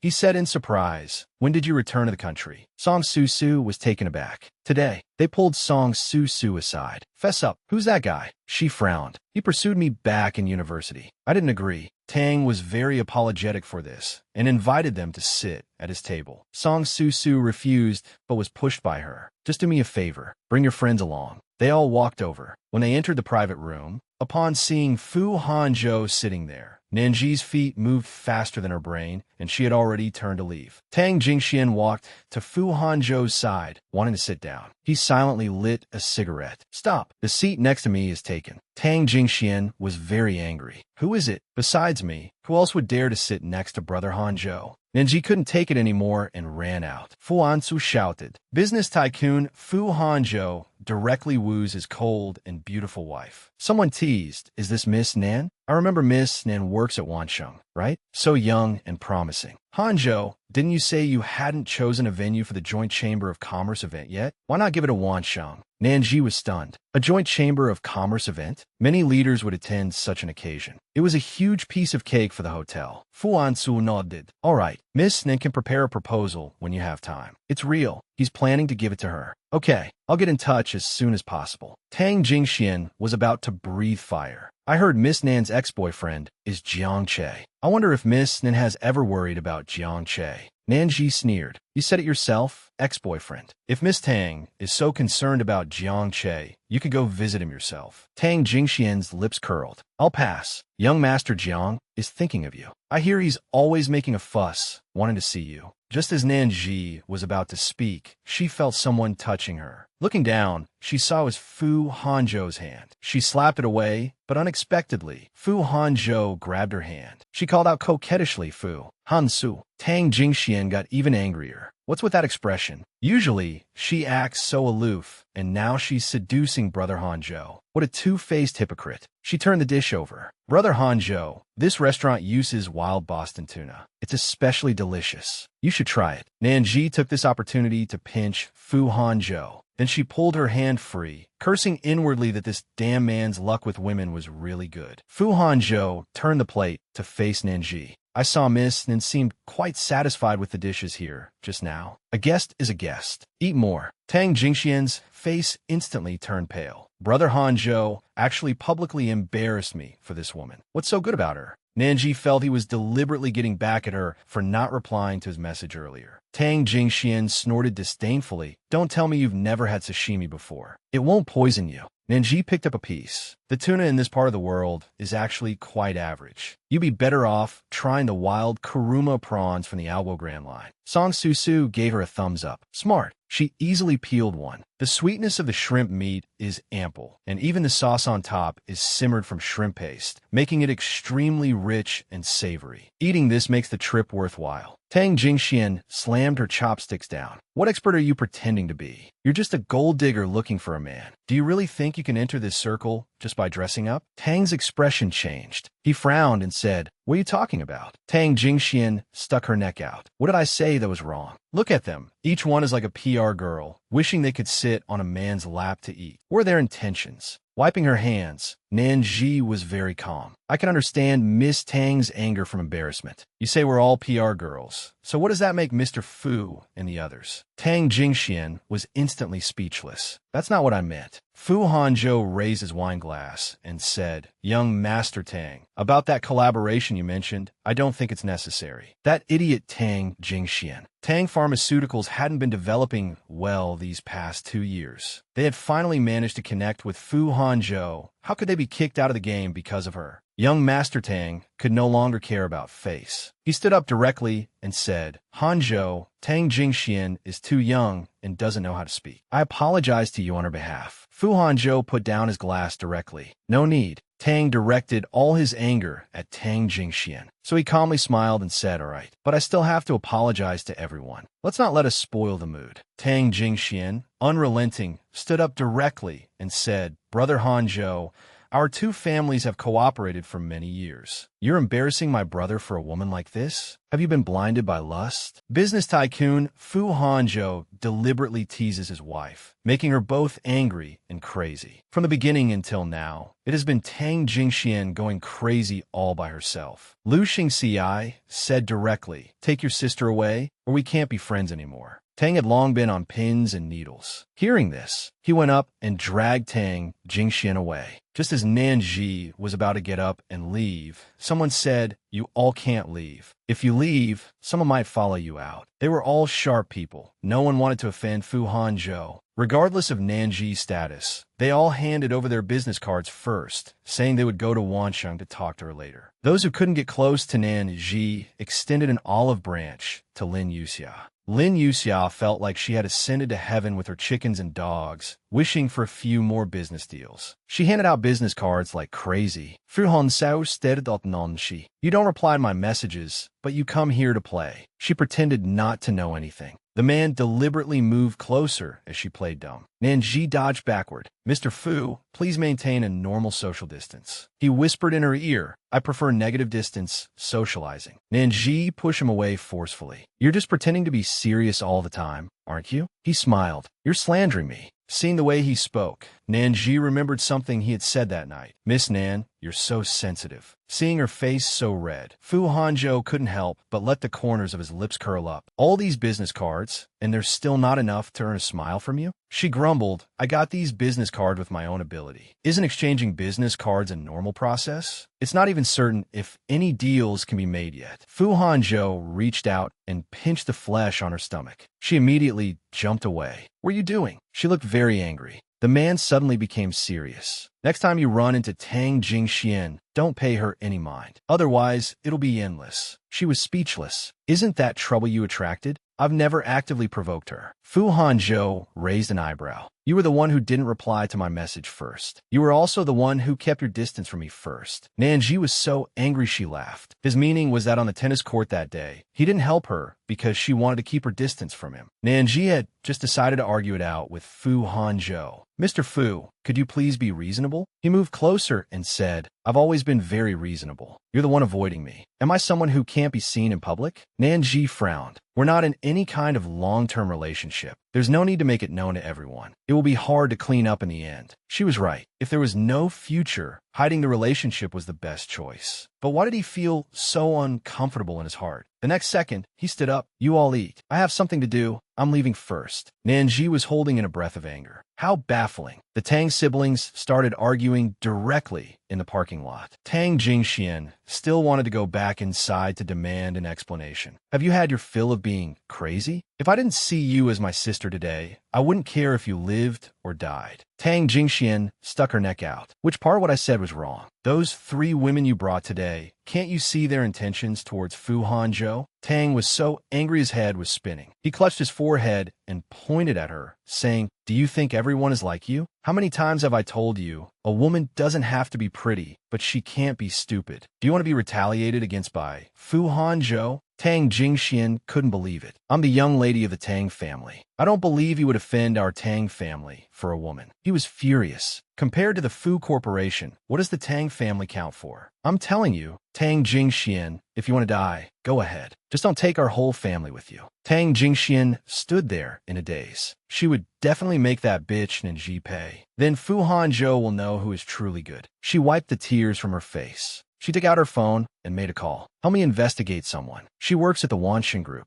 He said in surprise, "When did you return to the country?" Song Su was taken aback. "Today." They pulled Song Su aside. "Fess up. Who's that guy?" She frowned. "He pursued me back in university. I didn't agree." Tang was very apologetic for this and invited them to sit at his table. Song Su refused but was pushed by her. "Just do me a favor. Bring your friends along." They all walked over. When they entered the private room, upon seeing Fu Hanzhou sitting there, Nanji's feet moved faster than her brain, and she had already turned to leave. Tang Jingxian walked to Fu Hanzhou's side, wanting to sit down. He silently lit a cigarette. "Stop. The seat next to me is taken." Tang Jingxian was very angry. "Who is it? Besides me, who else would dare to sit next to Brother Hanzhou?" Nanji couldn't take it anymore and ran out. Fu Hanzhou shouted. Business tycoon Fu Hanzhou directly woos his cold and beautiful wife. Someone teased, "Is this Miss Nan? I remember Miss Nan works at Wansheng, right? So young and promising." "Hanzhou, didn't you say you hadn't chosen a venue for the Joint Chamber of Commerce event yet? Why not give it a Wansheng?" Nanji was stunned. A Joint Chamber of Commerce event? Many leaders would attend such an occasion. It was a huge piece of cake for the hotel. Fu Hanzhou nodded. "All right, Miss Nan can prepare a proposal when you have time. It's real. He's planning to give it to her." "Okay, I'll get in touch as soon as possible." Tang Jingxian was about to breathe fire. "I heard Miss Nan's ex-boyfriend is Jiang Che. I wonder if Miss Nan has ever worried about Jiang Che." Nanji sneered. "You said it yourself, ex-boyfriend. If Miss Tang is so concerned about Jiang Che, you could go visit him yourself." Tang Jingxian's lips curled. "I'll pass. Young Master Jiang is thinking of you. I hear he's always making a fuss, wanting to see you." Just as Nanji was about to speak, she felt someone touching her. Looking down, she saw it was Fu Hanzhou's hand. She slapped it away, but unexpectedly, Fu Hanzhou grabbed her hand. She called out coquettishly, "Fu Hanzhou." Tang Jingxian got even angrier. What's with that expression? Usually, she acts so aloof, and now she's seducing Brother Hanjo. What a two-faced hypocrite. She turned the dish over. Brother Hanjo, this restaurant uses wild Boston tuna. It's especially delicious. You should try it. Nanji took this opportunity to pinch Fu Hanjo. Then she pulled her hand free, cursing inwardly that this damn man's luck with women was really good. Fu Hanjo turned the plate to face Nanji. I saw Miss and seemed quite satisfied with the dishes here just now. A guest is a guest. Eat more. Tang Jingxian's face instantly turned pale. Brother Hanjo actually publicly embarrassed me for this woman. What's so good about her? Nanji felt he was deliberately getting back at her for not replying to his message earlier. Tang Jingxian snorted disdainfully. Don't tell me you've never had sashimi before. It won't poison you. Nanji picked up a piece. The tuna in this part of the world is actually quite average. You'd be better off trying the wild kuruma prawns from the Albo Grand line. Song Susu gave her a thumbs up. Smart. She easily peeled one. The sweetness of the shrimp meat is ample, and even the sauce on top is simmered from shrimp paste, making it extremely rich and savory. Eating this makes the trip worthwhile. Tang Jingxian slammed her chopsticks down. What expert are you pretending to be? You're just a gold digger looking for a man. Do you really think you can enter this circle just by dressing up? Tang's expression changed. He frowned and said, "What are you talking about?" Tang Jingxian stuck her neck out. "What did I say that was wrong? Look at them. Each one is like a PR girl, wishing they could sit on a man's lap to eat. What are their intentions?" Wiping her hands, Nanji was very calm. I can understand Miss Tang's anger from embarrassment. You say we're all PR girls. So what does that make Mr. Fu and the others? Tang Jingxian was instantly speechless. That's not what I meant. Fu Hanzhou raised his wine glass and said, "Young Master Tang, about that collaboration you mentioned, I don't think it's necessary." That idiot Tang Jingxian. Tang Pharmaceuticals hadn't been developing well these past 2 years. They had finally managed to connect with Fu Hanzhou. How could they be kicked out of the game because of her? Young Master Tang could no longer care about face. He stood up directly and said, "Hanzhou, Tang Jingxian is too young and doesn't know how to speak. I apologize to you on her behalf." Fu Hanzhou put down his glass directly. "No need." Tang directed all his anger at Tang Jingxian. So he calmly smiled and said, "All right, but I still have to apologize to everyone. Let's not let us spoil the mood." Tang Jingxian, unrelenting, stood up directly and said, "Brother Hanzhou, our two families have cooperated for many years. You're embarrassing my brother for a woman like this? Have you been blinded by lust?" Business tycoon Fu Hanzhou deliberately teases his wife, making her both angry and crazy. From the beginning until now, it has been Tang Jingxian going crazy all by herself. Lu Xingci said directly, "Take your sister away, or we can't be friends anymore." Tang had long been on pins and needles. Hearing this, he went up and dragged Tang Jingxian away. Just as Nanji was about to get up and leave, someone said, "You all can't leave. If you leave, someone might follow you out." They were all sharp people. No one wanted to offend Fu Hanzhou. Regardless of Nanji's status, they all handed over their business cards first, saying they would go to Wansheng to talk to her later. Those who couldn't get close to Nanji extended an olive branch to Lin Yuxia. Lin Yuxia felt like she had ascended to heaven with her chickens and dogs, wishing for a few more business deals. She handed out business cards like crazy. "Fu Hanzhou stared at Nanji. You don't reply to my messages, but you come here to play." She pretended not to know anything. The man deliberately moved closer as she played dumb. Nanji dodged backward. "Mr. Fu, please maintain a normal social distance." He whispered in her ear, "I prefer negative distance, socializing." Nanji pushed him away forcefully. "You're just pretending to be serious all the time, aren't you?" He smiled. "You're slandering me." Seeing the way he spoke, Nanji remembered something he had said that night. "Miss Nan, you're so sensitive." Seeing her face so red, Fu Hanzhou couldn't help but let the corners of his lips curl up. "All these business cards, and there's still not enough to earn a smile from you?" She grumbled, "I got these business cards with my own ability. Isn't exchanging business cards a normal process? It's not even certain if any deals can be made yet." Fu Hanzhou reached out and pinched the flesh on her stomach. She immediately jumped away. "What are you doing?" She looked very angry. The man suddenly became serious. "Next time you run into Tang Jingxian, don't pay her any mind. Otherwise, it'll be endless." She was speechless. "Isn't that trouble you attracted? I've never actively provoked her." Fu Hanzhou raised an eyebrow. You were the one who didn't reply to my message first. You were also the one who kept your distance from me first. Nanji was so angry she laughed. His meaning was that on the tennis court that day, he didn't help her because she wanted to keep her distance from him. Nanji had just decided to argue it out with Fu Hanzhou. Mr. Fu, could you please be reasonable? He moved closer and said, I've always been very reasonable. You're the one avoiding me. Am I someone who can't be seen in public? Nanji frowned. We're not in any kind of long-term relationship. There's no need to make it known to everyone. It will be hard to clean up in the end. She was right. If there was no future, hiding the relationship was the best choice. But why did he feel so uncomfortable in his heart? The next second, he stood up. You all eat. I have something to do. I'm leaving first. Nanji was holding in a breath of anger. How baffling. The Tang siblings started arguing directly in the parking lot. Tang Jingxian still wanted to go back inside to demand an explanation. Have you had your fill of being crazy? If I didn't see you as my sister today, I wouldn't care if you lived or died. Tang Jingxian stuck her neck out. Which part of what I said was wrong? Those 3 women you brought today, can't you see their intentions towards Fu Hanzhou? Tang was so angry his head was spinning. He clutched his forehead and pointed at her, saying, Do you think everyone is like you? How many times have I told you, a woman doesn't have to be pretty, but she can't be stupid? Do you want to be retaliated against by Fu Hanzhou? Tang Jingxian couldn't believe it. I'm the young lady of the Tang family. I don't believe you would offend our Tang family for a woman. He was furious. Compared to the Fu Corporation, what does the Tang family count for? I'm telling you, Tang Jingxian, if you want to die, go ahead. Just don't take our whole family with you. Tang Jingxian stood there in a daze. She would definitely make that bitch Nanji pay. Then Fu Hanzhou will know who is truly good. She wiped the tears from her face. She took out her phone and made a call. Help me investigate someone. She works at the Wanshin Group.